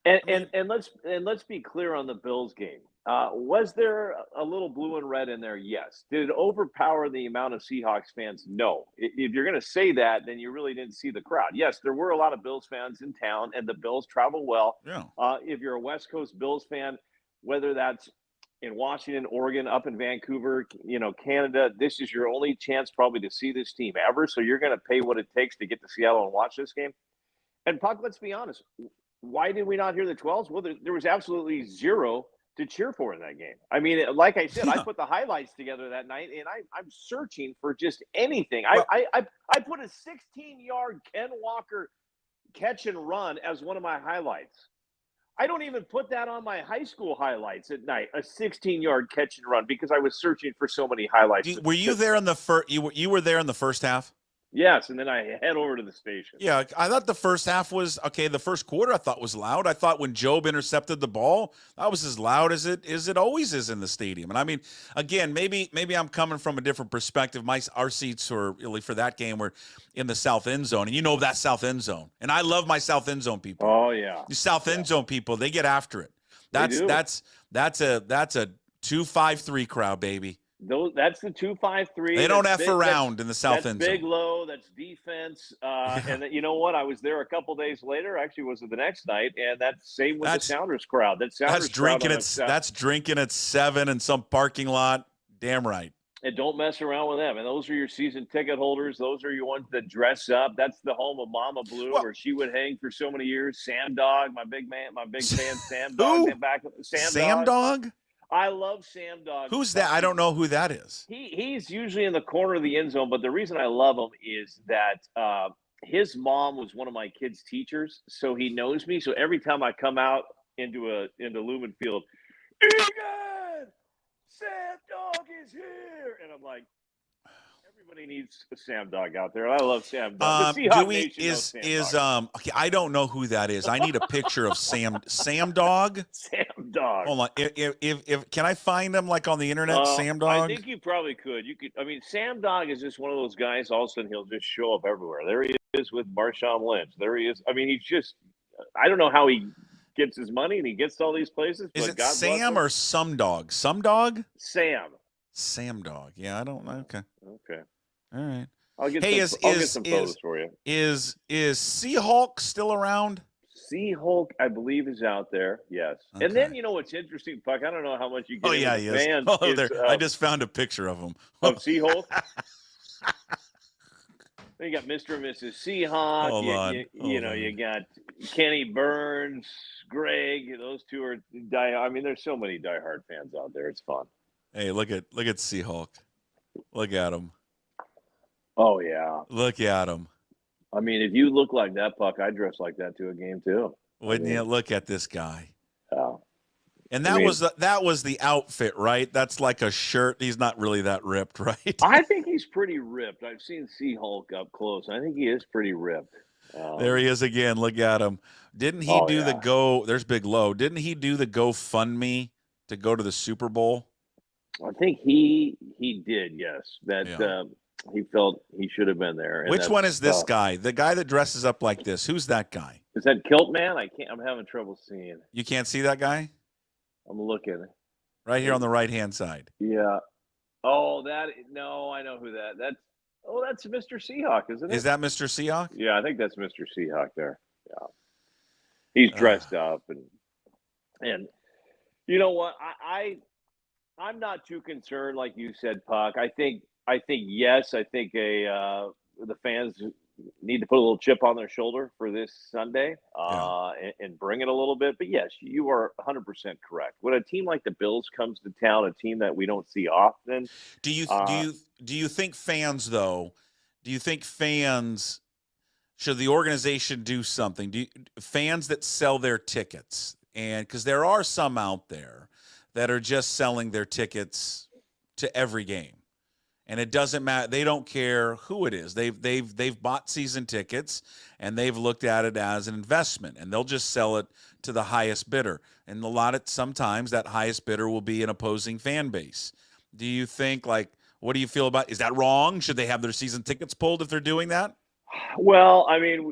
And let's be clear on the Bills game. Was there a little blue and red in there? Yes. Did it overpower the amount of Seahawks fans? No. If you're going to say that, then you really didn't see the crowd. Yes, there were a lot of Bills fans in town, and the Bills travel well. Yeah. If you're a West Coast Bills fan, whether that's in Washington, Oregon, up in Vancouver, Canada, this is your only chance probably to see this team ever. So you're going to pay what it takes to get to Seattle and watch this game. And Puck, let's be honest. Why did we not hear the 12s? Well, there was absolutely zero to cheer for in that game. I mean, like I said, I put the highlights together that night, and I'm searching for just anything. I put a 16-yard Ken Walker catch and run as one of my highlights. I don't even put that on my high school highlights at night, a 16-yard catch and run, because I was searching for so many highlights. Were you there in the first? You were there in the first half? Yes, and then I head over to the station. Yeah, I thought the first half was okay. The first quarter I thought was loud. I thought when Job intercepted the ball, that was as loud as it always is in the stadium. And I mean, again, maybe I'm coming from a different perspective. Our seats were really for that game were in the south end zone, and that south end zone. And I love my south end zone people. Oh yeah, the south end zone people, they get after it. That's a 253 crowd, baby. That's the 253. They don't F around in the south end zone. That's big low. That's defense. And you know what? I was there a couple days later. Actually, was it the next night? And that's same with the Sounders crowd. That's drinking at 7 in some parking lot. Damn right. And don't mess around with them. And those are your season ticket holders. Those are your ones that dress up. That's the home of Mama Blue, where she would hang for so many years. Sam Dog, my big fan, Sam Dog. Sam Dog? I love Sam Dog. Who's that? I don't know who that is. He's usually in the corner of the end zone, but the reason I love him is that his mom was one of my kids' teachers, so he knows me. So every time I come out into Lumen Field, Egan, Sam Dog is here, and I'm like, Everybody needs a Sam Dog out there. I love Sam Dog. The Seahawks Nation knows Sam Dog. Okay, I don't know who that is. I need a picture of Sam Dog. Sam Dog. Hold on. If can I find him like on the internet, Sam Dog? I think you probably could. You could. I mean, Sam Dog is just one of those guys. All of a sudden, he'll just show up everywhere. There he is with Marshawn Lynch. There he is. I mean, he's just. I don't know how he gets his money and he gets to all these places. Is but it God Sam or Some Dog? Some Dog? Sam. Sam Dog. Yeah, I don't know. Okay. Okay. All right. I'll get some photos for you. Is Seahawks still around? Seahawk, I believe, is out there. Yes. Okay. And then, you know what's interesting, Puck? I don't know how much you get he is. fans. I just found a picture of him. Of Seahawk? Then you got Mr. and Mrs. Seahawk. You got Kenny Burns, Greg. Those two are I mean, there's so many diehard fans out there. It's fun. Hey, look at Seahawk. Look at him. Oh, yeah. Look at him. I mean, if you look like that, Puck, I dress like that to a game too. Wouldn't you? Look at this guy. Yeah. And that was the outfit, right? That's like a shirt. He's not really that ripped, right? I think he's pretty ripped. I've seen Seahawk up close. I think he is pretty ripped. There he is again. Look at him. Didn't he do the go? There's Big Low. Didn't he do the GoFundMe to go to the Super Bowl? I think he did. Yes, he felt he should have been there. Which one is this guy? The guy that dresses up like this? Who's that guy? Is that Kilt Man? I'm having trouble seeing. You can't see that guy? I'm looking. Right here on the right-hand side. Yeah. Oh, I know who that's Mr. Seahawk, isn't it? Is that Mr. Seahawk? Yeah, I think that's Mr. Seahawk there. Yeah. He's dressed up and you know what? I'm not too concerned, like you said, Puck. I think yes. I think the fans need to put a little chip on their shoulder for this Sunday and bring it a little bit. But yes, you are 100% correct. When a team like the Bills comes to town, a team that we don't see often, do you think fans though? Do you think fans should the organization do something? Fans that sell their tickets, and because there are some out there that are just selling their tickets to every game. And it doesn't matter. They don't care who it is. They've bought season tickets and they've looked at it as an investment, and they'll just sell it to the highest bidder. And sometimes that highest bidder will be an opposing fan base. Do you think, what do you feel about? Is that wrong? Should they have their season tickets pulled if they're doing that? Well, I mean,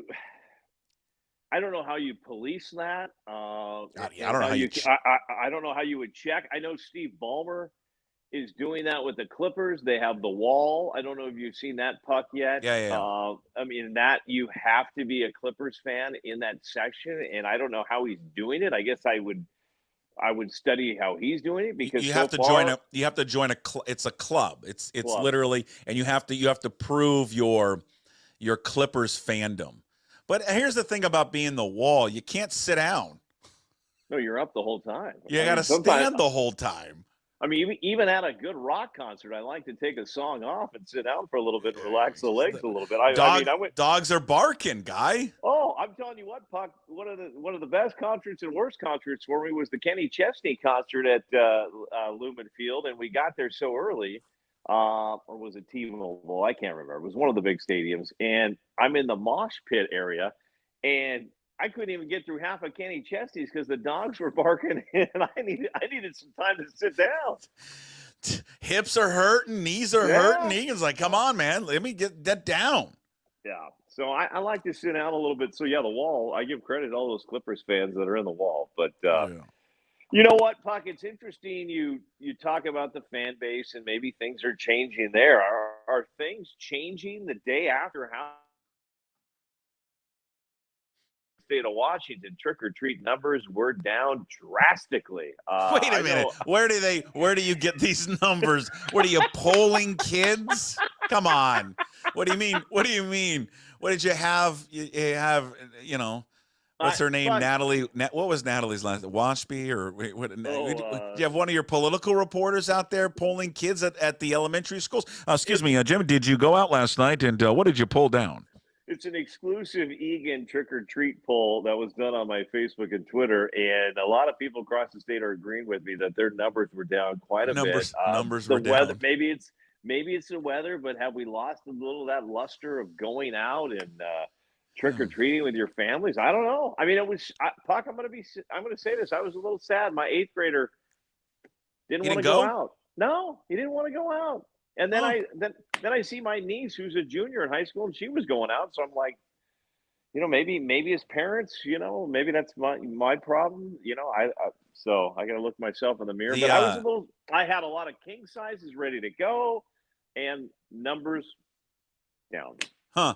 I don't know how you police that. I don't know how you. I don't know how you would check. I know Steve Ballmer is doing that with the Clippers. They have the wall. I don't know if you've seen that, Puck, yet. Yeah. I mean, that you have to be a Clippers fan in that section, and I don't know how he's doing it. I guess I would study how he's doing it, because you have to join a it's a club. It's club. Literally, and you have to prove your Clippers fandom. But here's the thing about being the wall: you can't sit down. No, you're up the whole time. You got to stand the whole time. I mean, even at a good rock concert, I like to take a song off and sit down for a little bit and relax the legs a little bit. Dogs are barking, guy. Oh, I'm telling you what, Puck. One of the best concerts and worst concerts for me was the Kenny Chesney concert at Lumen Field, and we got there so early. Or was it T-Mobile? I can't remember. It was one of the big stadiums, and I'm in the mosh pit area, and I couldn't even get through half of Kenny Chesney's because the dogs were barking, and I needed some time to sit down. Hips are hurting, knees are hurting. Egan's like, "Come on, man, let me get that down." Yeah. So I like to sit down a little bit. So yeah, the wall. I give credit to all those Clippers fans that are in the wall, but. You know what, Puck? It's interesting you talk about the fan base and maybe things are changing there. Are things changing the day after how state of Washington trick-or-treat numbers were down drastically? Wait a minute. Where do you get these numbers? What are you, polling kids? Come on. What do you mean? What did you have? You have, what's her name? Natalie. What was Natalie's last name? Washby or what? Do you have one of your political reporters out there polling kids at the elementary schools? Excuse me, Jim. Did you go out last night and what did you pull down? It's an exclusive Egan trick-or-treat poll that was done on my Facebook and Twitter, and a lot of people across the state are agreeing with me that their numbers were down quite a bit. Numbers were down. Maybe maybe it's the weather, but have we lost a little of that luster of going out and trick or treating with your families? I don't know. I mean, Puck. I'm going to say this. I was a little sad. My 8th grader didn't want to go out. No, he didn't want to go out. And then I see my niece, who's a junior in high school, and she was going out. So I'm like, maybe his parents, maybe that's my problem. So I got to look myself in the mirror. But I had a lot of king sizes ready to go, and numbers down. Huh.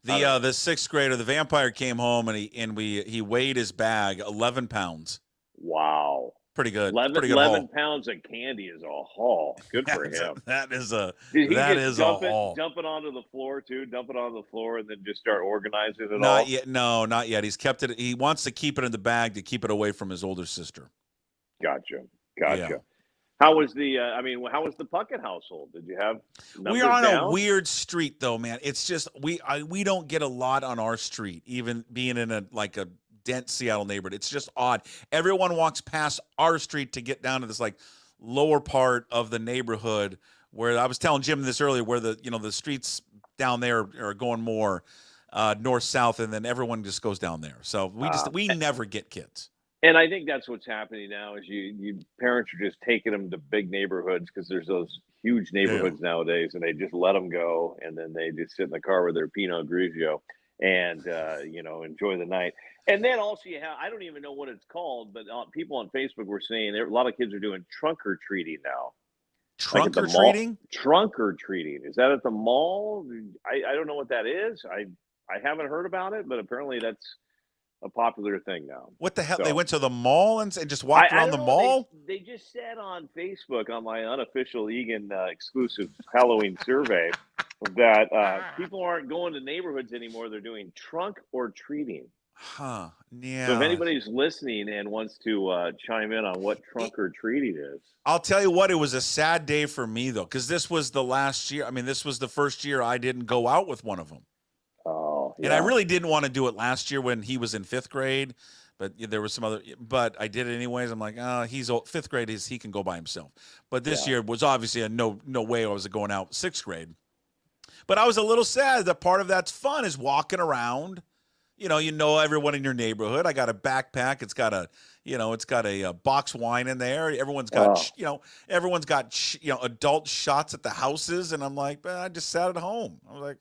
The 6th grader, the vampire, came home and he weighed his bag, 11 pounds. Wow. Pretty good. 11 pounds of candy is a haul. Good for him. That is a haul. Dump it onto the floor too. Dump it onto the floor and then just start organizing it all. Not yet. No, not yet. He's kept it. He wants to keep it in the bag to keep it away from his older sister. Gotcha. Yeah. How was how was the Puckett household? Did you have numbers We're on down? a weird street though, man. It's just we don't get a lot on our street, even being in a dense Seattle neighborhood. It's just odd. Everyone walks past our street to get down to this lower part of the neighborhood where I was telling Jim this earlier, where the streets down there are going more north south, and then everyone just goes down there. So we never get kids. And I think that's what's happening now is you parents are just taking them to big neighborhoods because there's those huge neighborhoods nowadays, and they just let them go, and then they just sit in the car with their Pinot Grigio and enjoy the night. And then also you have, I don't even know what it's called, but people on Facebook were saying a lot of kids are doing trunk or treating now. Trunk or treating? Trunk or treating. Is that at the mall? I don't know what that is. I haven't heard about it, but apparently that's a popular thing now. What the hell? They went to the mall and just walked around the mall? They just said on Facebook, on my unofficial Egan exclusive Halloween survey, that people aren't going to neighborhoods anymore. They're doing trunk or treating. Huh. Yeah. So if anybody's listening and wants to chime in on what trunk or treating is. I'll tell you what, it was a sad day for me, though, because this was the last year. I mean, this was the first year I didn't go out with one of them. Oh, yeah. And I really didn't want to do it last year when he was in 5th grade, but there was some other, but I did it anyways. I'm like, he's old, 5th grade, he can go by himself. But this year was obviously a no way I was going out 6th grade. But I was a little sad that part of that's fun is walking around. You know everyone in your neighborhood. I got a backpack. It's got a box wine in there. Everyone's got adult shots at the houses, and I'm like, I just sat at home. I was like,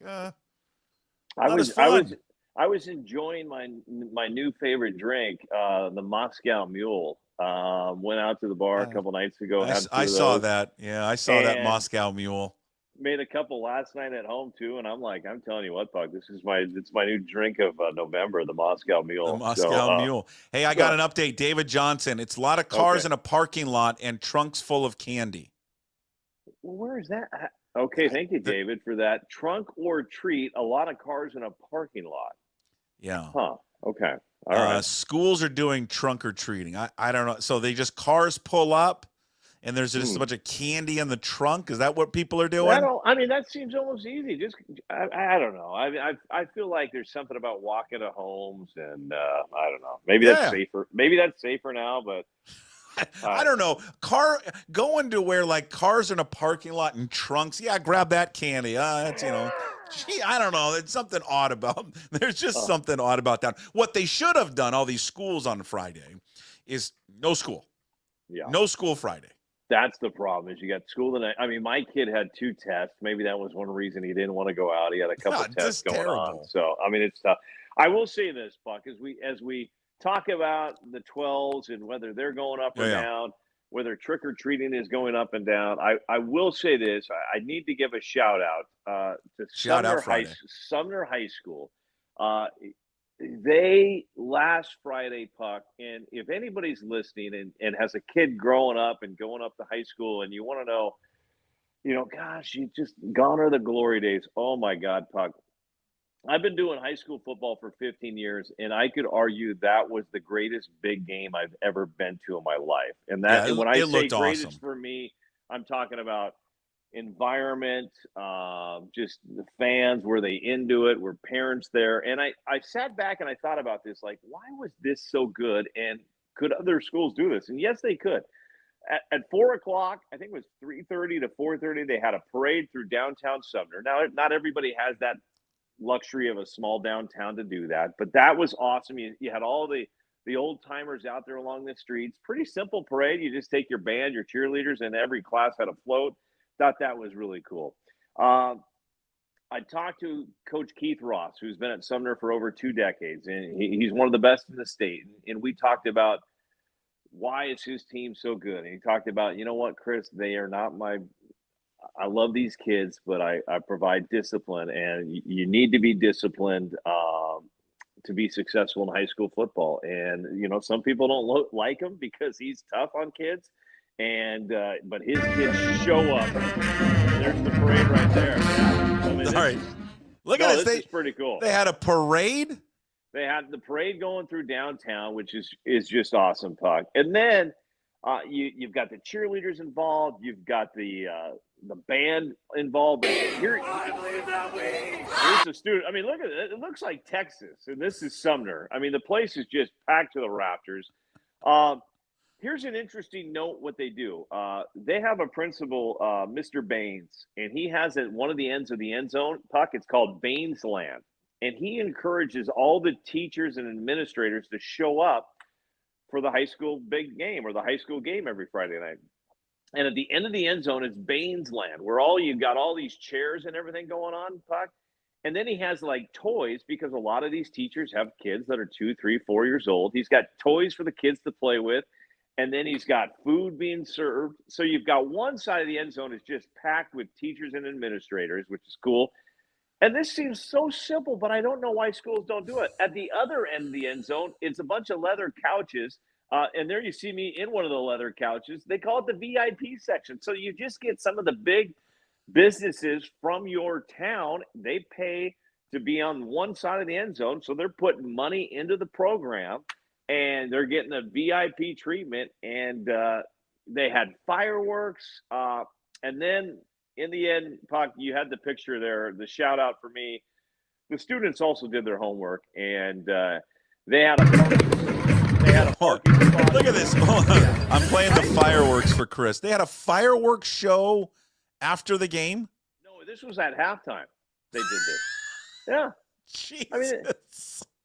I was enjoying my new favorite drink, the Moscow Mule. Went out to the bar a couple nights ago. I saw that. Yeah, I saw that Moscow Mule. Made a couple last night at home too, and I'm telling you what, Puck, it's my new drink of November, the Moscow Mule. The Moscow Mule. Hey, I got an update. David Johnson. It's a lot of cars in a parking lot and trunks full of candy. Well, where is that? Okay, thank you, David, for that. Trunk or treat, a lot of cars in a parking lot. Yeah. Huh. Okay. All right. Schools are doing trunk or treating. I don't know. So they just cars pull up. And there's just a bunch of candy in the trunk. Is that what people are doing? That seems almost easy. I don't know. I feel like there's something about walking to homes, and I don't know. Maybe that's safer. Maybe that's safer now, but I don't know. Going to where cars in a parking lot and trunks. Yeah, grab that candy. That's Gee, I don't know. There's something odd about. There's just something odd about that. What they should have done, all these schools on Friday, is no school. Yeah. No school Friday. That's the problem is you got school tonight. I mean, my kid had 2 tests. Maybe that was one reason he didn't want to go out. He had a couple tests going on. So, I mean, it's tough. I will say this, Buck, as we talk about the 12s and whether they're going up or down, whether trick-or-treating is going up and down, I will say this. I need to give a shout-out to Sumner High School. They last Friday, Puck, and if anybody's listening and has a kid growing up and going up to high school and you want to know, gosh, you just gone are the glory days. Oh my God, Puck. I've been doing high school football for 15 years, and I could argue that was the greatest big game I've ever been to in my life. And when I say greatest for me, I'm talking about environment, just the fans, were they into it, were parents there? And I sat back and I thought about this, why was this so good, and could other schools do this? And yes, they could. at 4 o'clock, I think it was 3:30 to 4:30, they had a parade through downtown Sumner. Now, not everybody has that luxury of a small downtown to do that, but that was awesome. You had all the old timers out there along the streets. Pretty simple parade. You just take your band, your cheerleaders, and every class had a float. Thought that was really cool. I talked to Coach Keith Ross, who's been at Sumner for over 2 decades, and he's one of the best in the state. And we talked about why is his team so good. And he talked about, you know what, Chris, they are not I love these kids, but I provide discipline, and you need to be disciplined to be successful in high school football. And, you know, some people don't like him because he's tough on kids. And but his kids show up. There's the parade right there. I mean, All right. Look at this. This is pretty cool. They had a parade? They had the parade going through downtown, which is just awesome, Puck. And then you've got the cheerleaders involved. You've got the band involved. But here's the student. I mean, look at it. It looks like Texas, and this is Sumner. I mean, the place is just packed to the rafters. Here's an interesting note what they do. They have a principal, Mr. Baines, and he has at one of the ends of the end zone, Puck, it's called Baines Land. And he encourages all the teachers and administrators to show up for the high school big game or the high school game every Friday night. And at the end of the end zone is Baines Land, where you've got all these chairs and everything going on, Puck. And then he has like toys, because a lot of these teachers have kids that are 2, 3, 4 years old. He's got toys for the kids to play with. And then he's got food being served. So you've got one side of the end zone is just packed with teachers and administrators, which is cool. And this seems so simple, but I don't know why schools don't do it. At the other end of the end zone, it's a bunch of leather couches. And there you see me in one of the leather couches. They call it the VIP section. So you just get some of the big businesses from your town. They pay to be on one side of the end zone. So they're putting money into the program. And they're getting a VIP treatment, and they had fireworks. And then in the end, Puck, you had the picture there, the shout out for me. The students also did their homework, and they had a parking spot. Look at this. Hold on. I'm playing the fireworks for Chris. They had a fireworks show after the game? No, this was at halftime. They did this. Yeah. Jesus. I mean,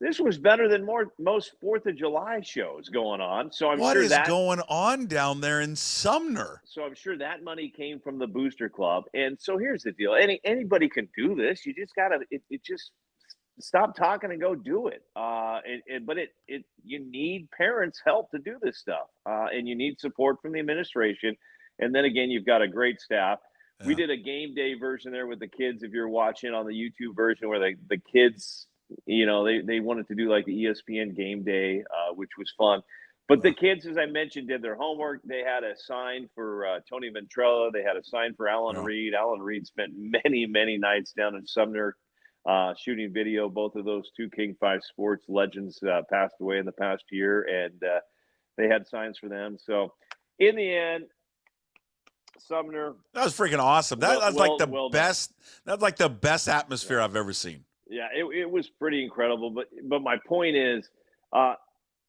this was better than most 4th of July shows going on. So what is going on down there in Sumner? So I'm sure that money came from the Booster Club. And so here's the deal. Anybody can do this. You just got to just stop talking and go do it. But you need parents' help to do this stuff. And you need support from the administration. And then again, you've got a great staff. Yeah. We did a game day version there with the kids. If you're watching on the YouTube version where the kids – you know, they wanted to do like the ESPN game day, which was fun. But the kids, as I mentioned, did their homework. They had a sign for Tony Ventrella. They had a sign for Alan Reed. Alan Reed spent many, many nights down in Sumner shooting video. Both of those two King 5 Sports legends passed away in the past year, and they had signs for them. So in the end, Sumner. That was freaking awesome. That was like the best. That's like the best atmosphere I've ever seen. Yeah, it was pretty incredible. But my point is,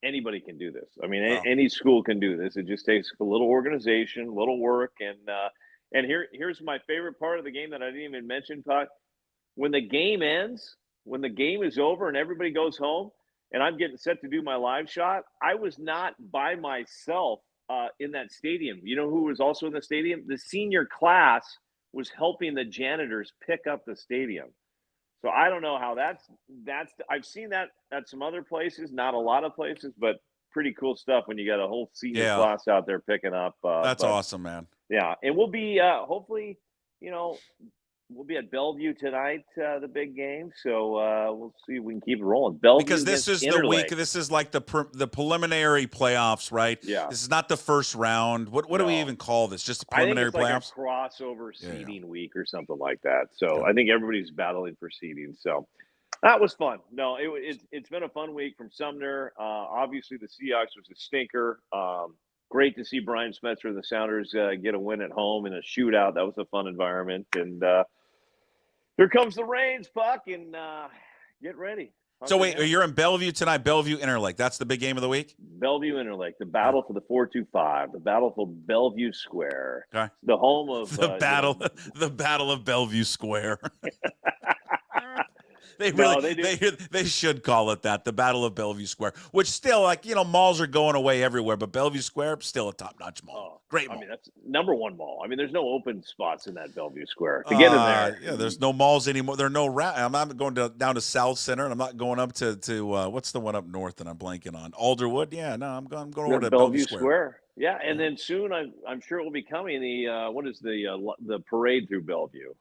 anybody can do this. I mean, any school can do this. It just takes a little organization, a little work. And here's my favorite part of the game that I didn't even mention, Puck. When the game ends, when the game is over and everybody goes home and I'm getting set to do my live shot, I was not by myself in that stadium. You know who was also in the stadium? The senior class was helping the janitors pick up the stadium. So I don't know how that's I've seen that at some other places, not a lot of places, but pretty cool stuff when you got a whole senior class out there picking up. That's awesome, man. Yeah, and we'll be hopefully, you know, we'll be at Bellevue tonight, the big game. So we'll see if we can keep it rolling. Bellevue, because this is the week. This is like the preliminary playoffs, right? Yeah. This is not the first round. What do we even call this? Just the preliminary playoffs? Like a crossover seeding week or something like that. So I think everybody's battling for seeding. So that was fun. No, it's been a fun week from Sumner. Obviously, the Seahawks was a stinker. Great to see Brian Smetzer and the Sounders get a win at home in a shootout. That was a fun environment. And here comes the Rains, Puck, and get ready. So wait, down. you're in Bellevue tonight, Bellevue Interlake. That's the big game of the week? Bellevue Interlake, the battle for the 425, the battle for Bellevue Square, Okay. the home of the battle of Bellevue Square. They they should call it that, the Battle of Bellevue Square, which still, like, malls are going away everywhere, but Bellevue Square, still a top-notch mall. Great mall. I mean, that's #1 mall. I mean, there's no open spots in that Bellevue Square to get in there. Yeah, there's no malls anymore. There are no I'm not going down to South Center, and I'm not going up to what's the one up north that I'm blanking on? Alderwood? Yeah, no, I'm going over to Bellevue Square. Yeah, and then soon I'm sure it will be coming. What is the parade through Bellevue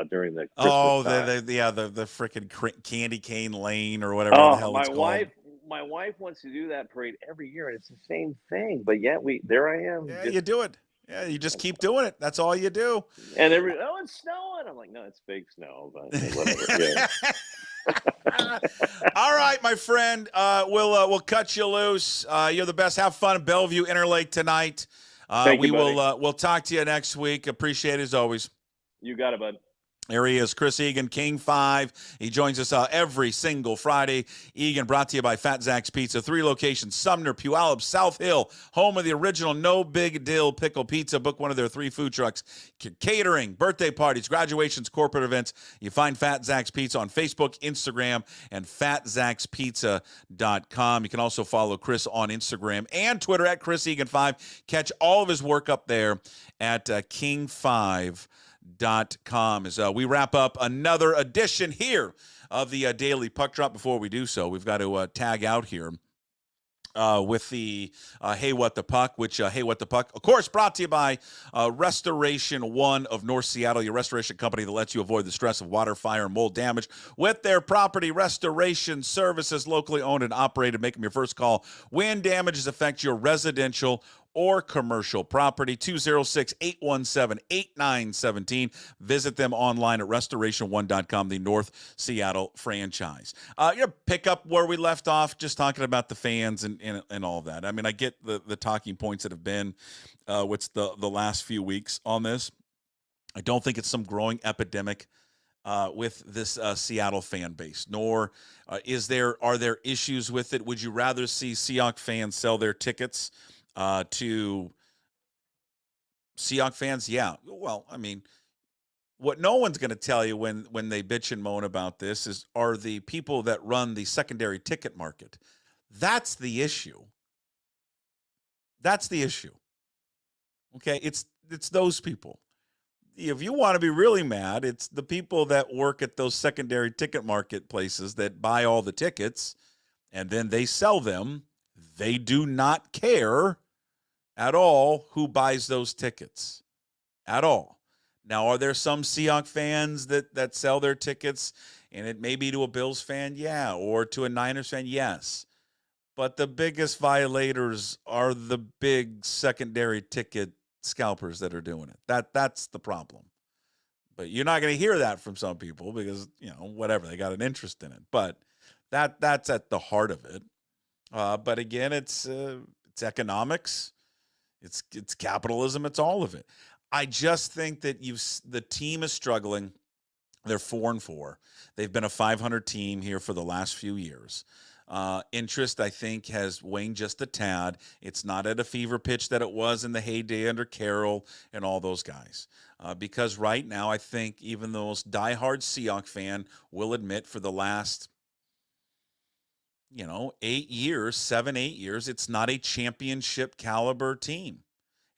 during the Christmas time? the freaking Candy Cane Lane or whatever the hell it's called. My wife wants to do that parade every year, and it's the same thing. But yet there I am. Yeah, you do it. Yeah, you just keep doing it. That's all you do. And it's snowing. I'm like, no, it's fake snow, but whatever. Yeah. All right, my friend. We'll cut you loose. You're the best. Have fun at Bellevue Interlake tonight. Thank you, buddy. We'll talk to you next week. Appreciate it as always. You got it, bud. There he is, Chris Egan, King 5. He joins us every single Friday. Egan, brought to you by Fat Zach's Pizza. 3 locations, Sumner, Puyallup, South Hill, home of the original No Big Deal Pickle Pizza. Book one of their 3 food trucks. Catering, birthday parties, graduations, corporate events. You find Fat Zach's Pizza on Facebook, Instagram, and fatzachspizza.com. You can also follow Chris on Instagram and Twitter at Chris Egan 5. Catch all of his work up there at King5.com as we wrap up another edition here of the Daily Puck Drop. Before we do so, we've got to tag out here with the Hey What the Puck, which Hey What the Puck, of course, brought to you by Restoration One of North Seattle, your restoration company that lets you avoid the stress of water, fire, and mold damage with their property restoration services, locally owned and operated. Make them your first call when damages affect your residential or commercial property. 206-817-8917. Visit them online at restoration1.com, the North Seattle franchise. Pick up where we left off, just talking about the fans and all of that. I mean, I get the talking points that have been what's the last few weeks on this. I don't think it's some growing epidemic with this Seattle fan base, nor are there issues with it. Would you rather see Seahawks fans sell their tickets to Seahawks fans? Yeah. Well, I mean, what no one's going to tell you when they bitch and moan about this are the people that run the secondary ticket market. That's the issue. That's the issue. Okay, it's those people. If you want to be really mad, it's the people that work at those secondary ticket marketplaces that buy all the tickets and then they sell them. They do not care at all who buys those tickets at all. Now, are there some Seahawks fans that sell their tickets, and it may be to a Bills fan? Yeah. Or to a Niners fan? Yes. But the biggest violators are the big secondary ticket scalpers that are doing it. That's the problem. But you're not going to hear that from some people because, whatever, they got an interest in it. But that's at the heart of it. But again, it's economics, it's capitalism, it's all of it. I just think that the team is struggling. They're 4-4. They've been a 500 team here for the last few years. Interest, I think, has waned just a tad. It's not at a fever pitch that it was in the heyday under Carroll and all those guys. Because right now, I think even the most diehard Seahawks fan will admit for the last 8 years, 7-8 years, it's not a championship caliber team.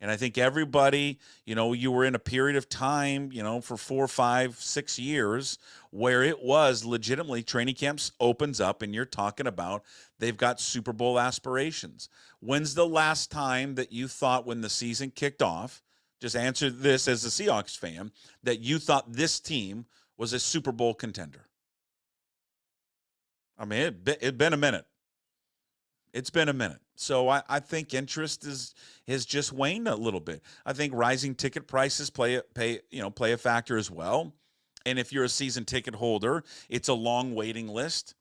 And I think everybody, you were in a period of time, for 4, 5, 6 years where it was legitimately training camps opens up and you're talking about they've got Super Bowl aspirations. When's the last time that you thought when the season kicked off, just answer this as a Seahawks fan, that you thought this team was a Super Bowl contender? I mean, it'd been a minute. It's been a minute. So I think interest has just waned a little bit. I think rising ticket prices play a factor as well. And if you're a season ticket holder, it's a long waiting list.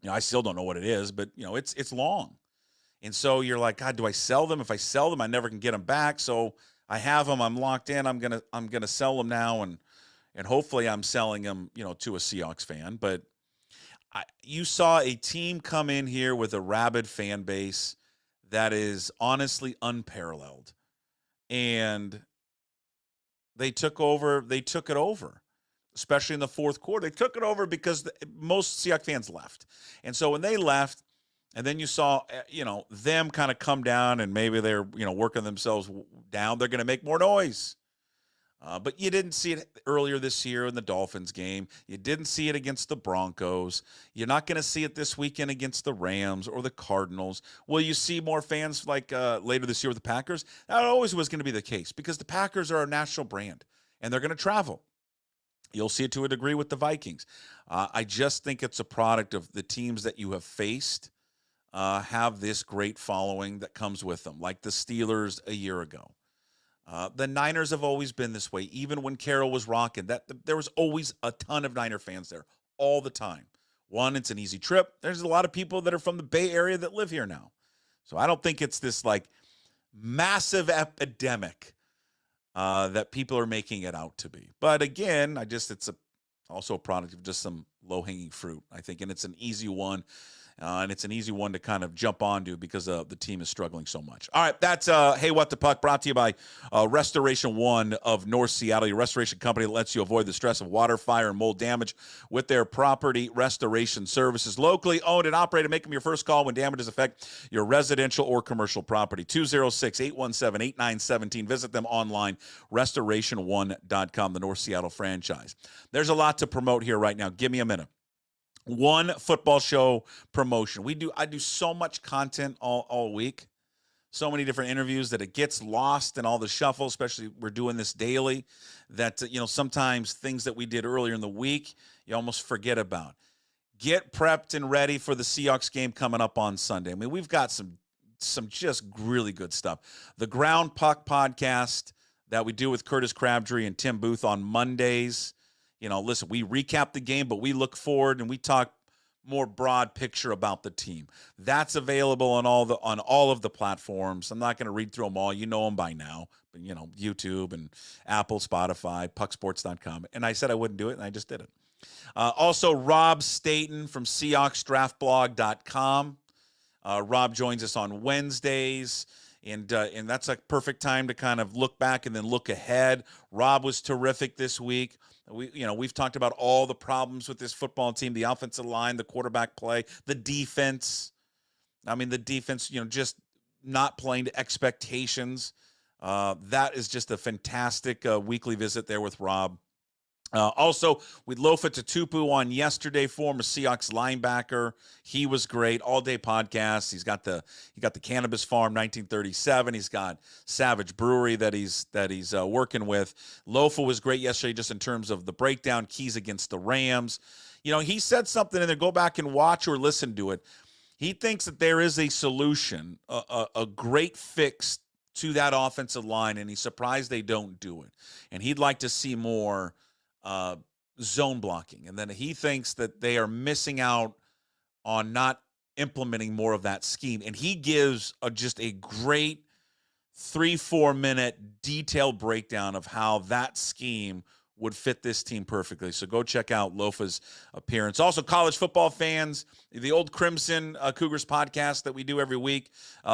I still don't know what it is, but it's long. And so you're like, God, do I sell them? If I sell them, I never can get them back. So I have them. I'm locked in. I'm gonna sell them now, and hopefully I'm selling them, to a Seahawks fan. But You saw a team come in here with a rabid fan base that is honestly unparalleled. And they took over. They took it over, especially in the fourth quarter. They took it over because most Seahawks fans left. And so when they left, and then you saw, them kind of come down and maybe they're, working themselves down, they're going to make more noise. But you didn't see it earlier this year in the Dolphins game. You didn't see it against the Broncos. You're not going to see it this weekend against the Rams or the Cardinals. Will you see more fans like later this year with the Packers? That always was going to be the case because the Packers are a national brand, and they're going to travel. You'll see it to a degree with the Vikings. I just think it's a product of the teams that you have faced have this great following that comes with them, like the Steelers a year ago. The Niners have always been this way. Even when Carroll was rocking, there was always a ton of Niner fans there all the time. One, it's an easy trip. There's a lot of people that are from the Bay Area that live here now. So I don't think it's this like massive epidemic that people are making it out to be. But again, it's also a product of just some low-hanging fruit, I think, and it's an easy one. And it's an easy one to kind of jump onto because the team is struggling so much. All right, that's Hey What the Puck, brought to you by Restoration One of North Seattle, your restoration company that lets you avoid the stress of water, fire, and mold damage with their property restoration services. Locally owned and operated. Make them your first call when damages affect your residential or commercial property. 206-817-8917. Visit them online, restoration1.com, the North Seattle franchise. There's a lot to promote here right now. Give me a minute. One football show promotion. I do so much content all week, so many different interviews that it gets lost in all the shuffle, especially we're doing this daily, that, sometimes things that we did earlier in the week, you almost forget about. Get prepped and ready for the Seahawks game coming up on Sunday. I mean, we've got some just really good stuff. The Ground Puck podcast that we do with Curtis Crabtree and Tim Booth on Mondays. Listen, we recap the game, but we look forward and we talk more broad picture about the team. That's available on all of the platforms. I'm not going to read through them all. You know them by now. But, YouTube and Apple, Spotify, pucksports.com. And I said I wouldn't do it, and I just did it. Also, Rob Staten from SeahawksDraftBlog.com. Rob joins us on Wednesdays. And that's a perfect time to kind of look back and then look ahead. Rob was terrific this week. We've talked about all the problems with this football team, the offensive line, the quarterback play, the defense. I mean, the defense, just not playing to expectations. That is just a fantastic weekly visit there with Rob. Also, we Lofa Tatupu on yesterday, former Seahawks linebacker. He was great. All-day podcast. He got the Cannabis Farm 1937. He's got Savage Brewery that he's working with. Lofa was great yesterday just in terms of the breakdown, keys against the Rams. He said something in there. Go back and watch or listen to it. He thinks that there is a solution, a great fix to that offensive line, and he's surprised they don't do it. And he'd like to see more zone blocking, and then he thinks that they are missing out on not implementing more of that scheme. And he gives just a great 3-4 minute detailed breakdown of how that scheme would fit this team perfectly. So go check out Lofa's appearance. Also, college football fans, the Old Crimson Cougars podcast that we do every week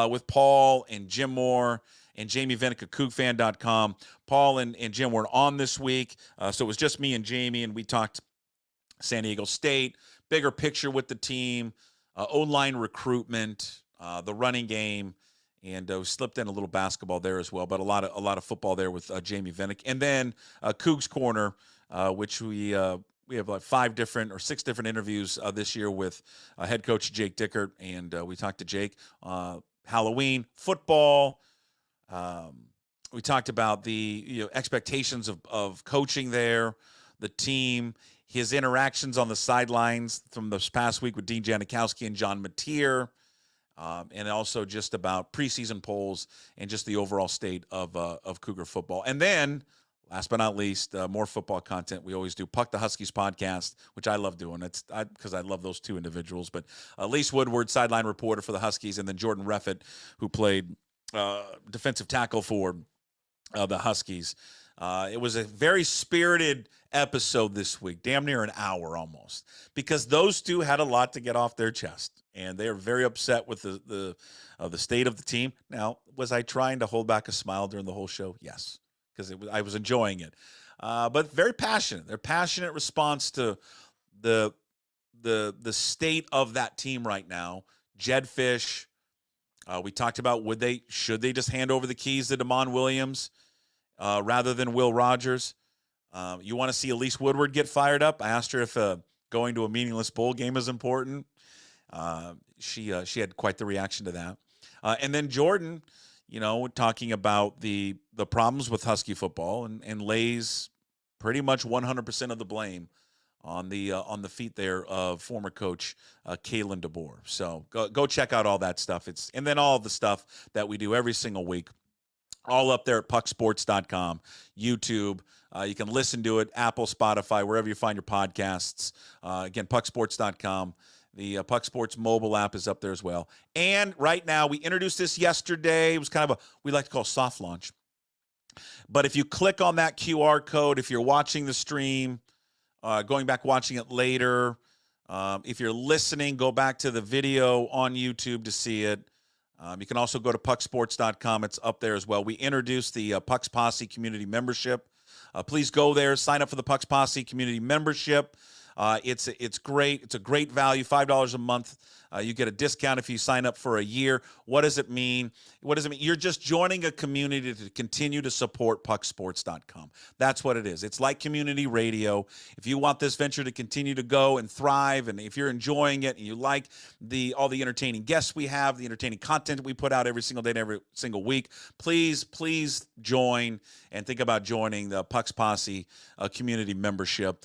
with Paul and Jim Moore and Jamie Vinnick at CougFan.com. Paul and Jim were on this week, so it was just me and Jamie, and we talked San Diego State, bigger picture with the team, O-line recruitment, the running game, and we slipped in a little basketball there as well, but a lot of football there with Jamie Vinnick. And then Cougs Corner, which we have like 5 different or 6 different interviews this year with head coach Jake Dickert, and we talked to Jake Halloween football. We talked about the expectations of coaching there, the team, his interactions on the sidelines from this past week with Dean Janikowski and John Mateer, and also just about preseason polls and just the overall state of Cougar football. And then, last but not least, more football content. We always do Puck the Huskies podcast, which I love doing. It's because I love those 2 individuals. But Elise Woodward, sideline reporter for the Huskies, and then Jordan Reffett, who played defensive tackle for the Huskies. It was a very spirited episode this week, damn near an hour almost, because those two had a lot to get off their chest, and they are very upset with the state of the team. Now, was I trying to hold back a smile during the whole show? Yes, because I was enjoying it. But very passionate. Their passionate response to the state of that team right now. Jed Fish. We talked about should they just hand over the keys to Damon Williams rather than Will Rogers? You want to see Elise Woodward get fired up? I asked her if going to a meaningless bowl game is important. She had quite the reaction to that. And then Jordan, talking about the problems with Husky football and lays pretty much 100% of the blame on the feet there of former coach Kalen DeBoer. So go check out all that stuff. And then all of the stuff that we do every single week, all up there at pucksports.com, YouTube. You can listen to it, Apple, Spotify, wherever you find your podcasts. Again, pucksports.com. The Puck Sports mobile app is up there as well. And right now, we introduced this yesterday. It was kind of we like to call soft launch. But if you click on that QR code, if you're watching the stream, going back watching it later, if you're listening, go back to the video on YouTube to see it. You can also go to pucksports.com. It's up there as well. We introduced the Pucks Posse community membership. Please go there, sign up for the Pucks Posse community membership. It's great. It's a great value, $5 a month. You get a discount if you sign up for a year. What does it mean? You're just joining a community to continue to support pucksports.com. That's what it is. It's like community radio. If you want this venture to continue to go and thrive, and if you're enjoying it and you like all the entertaining guests we have, the entertaining content we put out every single day and every single week, please join and think about joining the Pucks Posse community membership.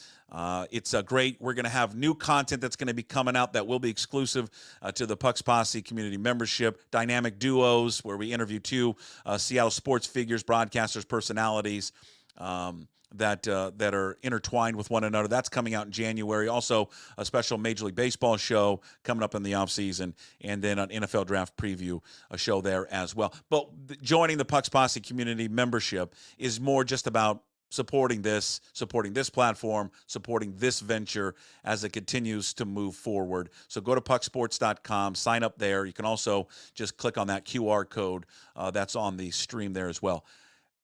It's great. We're going to have new content that's going to be coming out that will be exclusive to the Pucks Posse community membership. Dynamic duos, where we interview two Seattle sports figures, broadcasters, personalities that are intertwined with one another. That's coming out in January. Also, a special Major League Baseball show coming up in the offseason, and then an NFL draft preview, a show there as well. But joining the Pucks Posse community membership is more just about supporting this platform, supporting this venture as it continues to move forward. So go to pucksports.com, sign up there. You can also just click on that QR code that's on the stream there as well.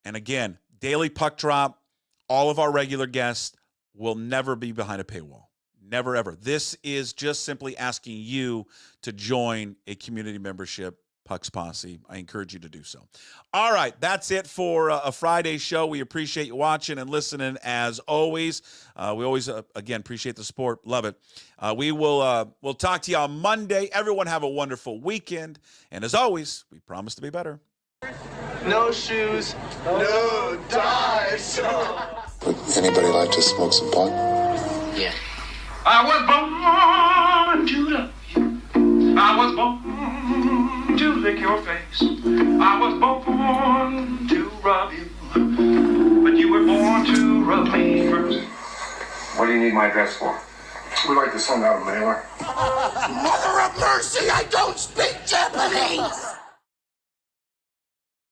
And again, daily puck drop, all of our regular guests will never be behind a paywall. Never, ever. This is just simply asking you to join a community membership, Pucks Posse. I encourage you to do so. All right, that's it for a Friday show. We appreciate you watching and listening as always. We always, again, appreciate the support. Love it. We'll talk to you on Monday. Everyone have a wonderful weekend. And as always, we promise to be better. No shoes, no dice. Would anybody like to smoke some pot? Yeah. I was born to love you. I was born to lick your face. I was born to rub you. But you were born to rub me first. What do you need my address for? We'd like to send out a mailer. Mother of mercy, I don't speak Japanese!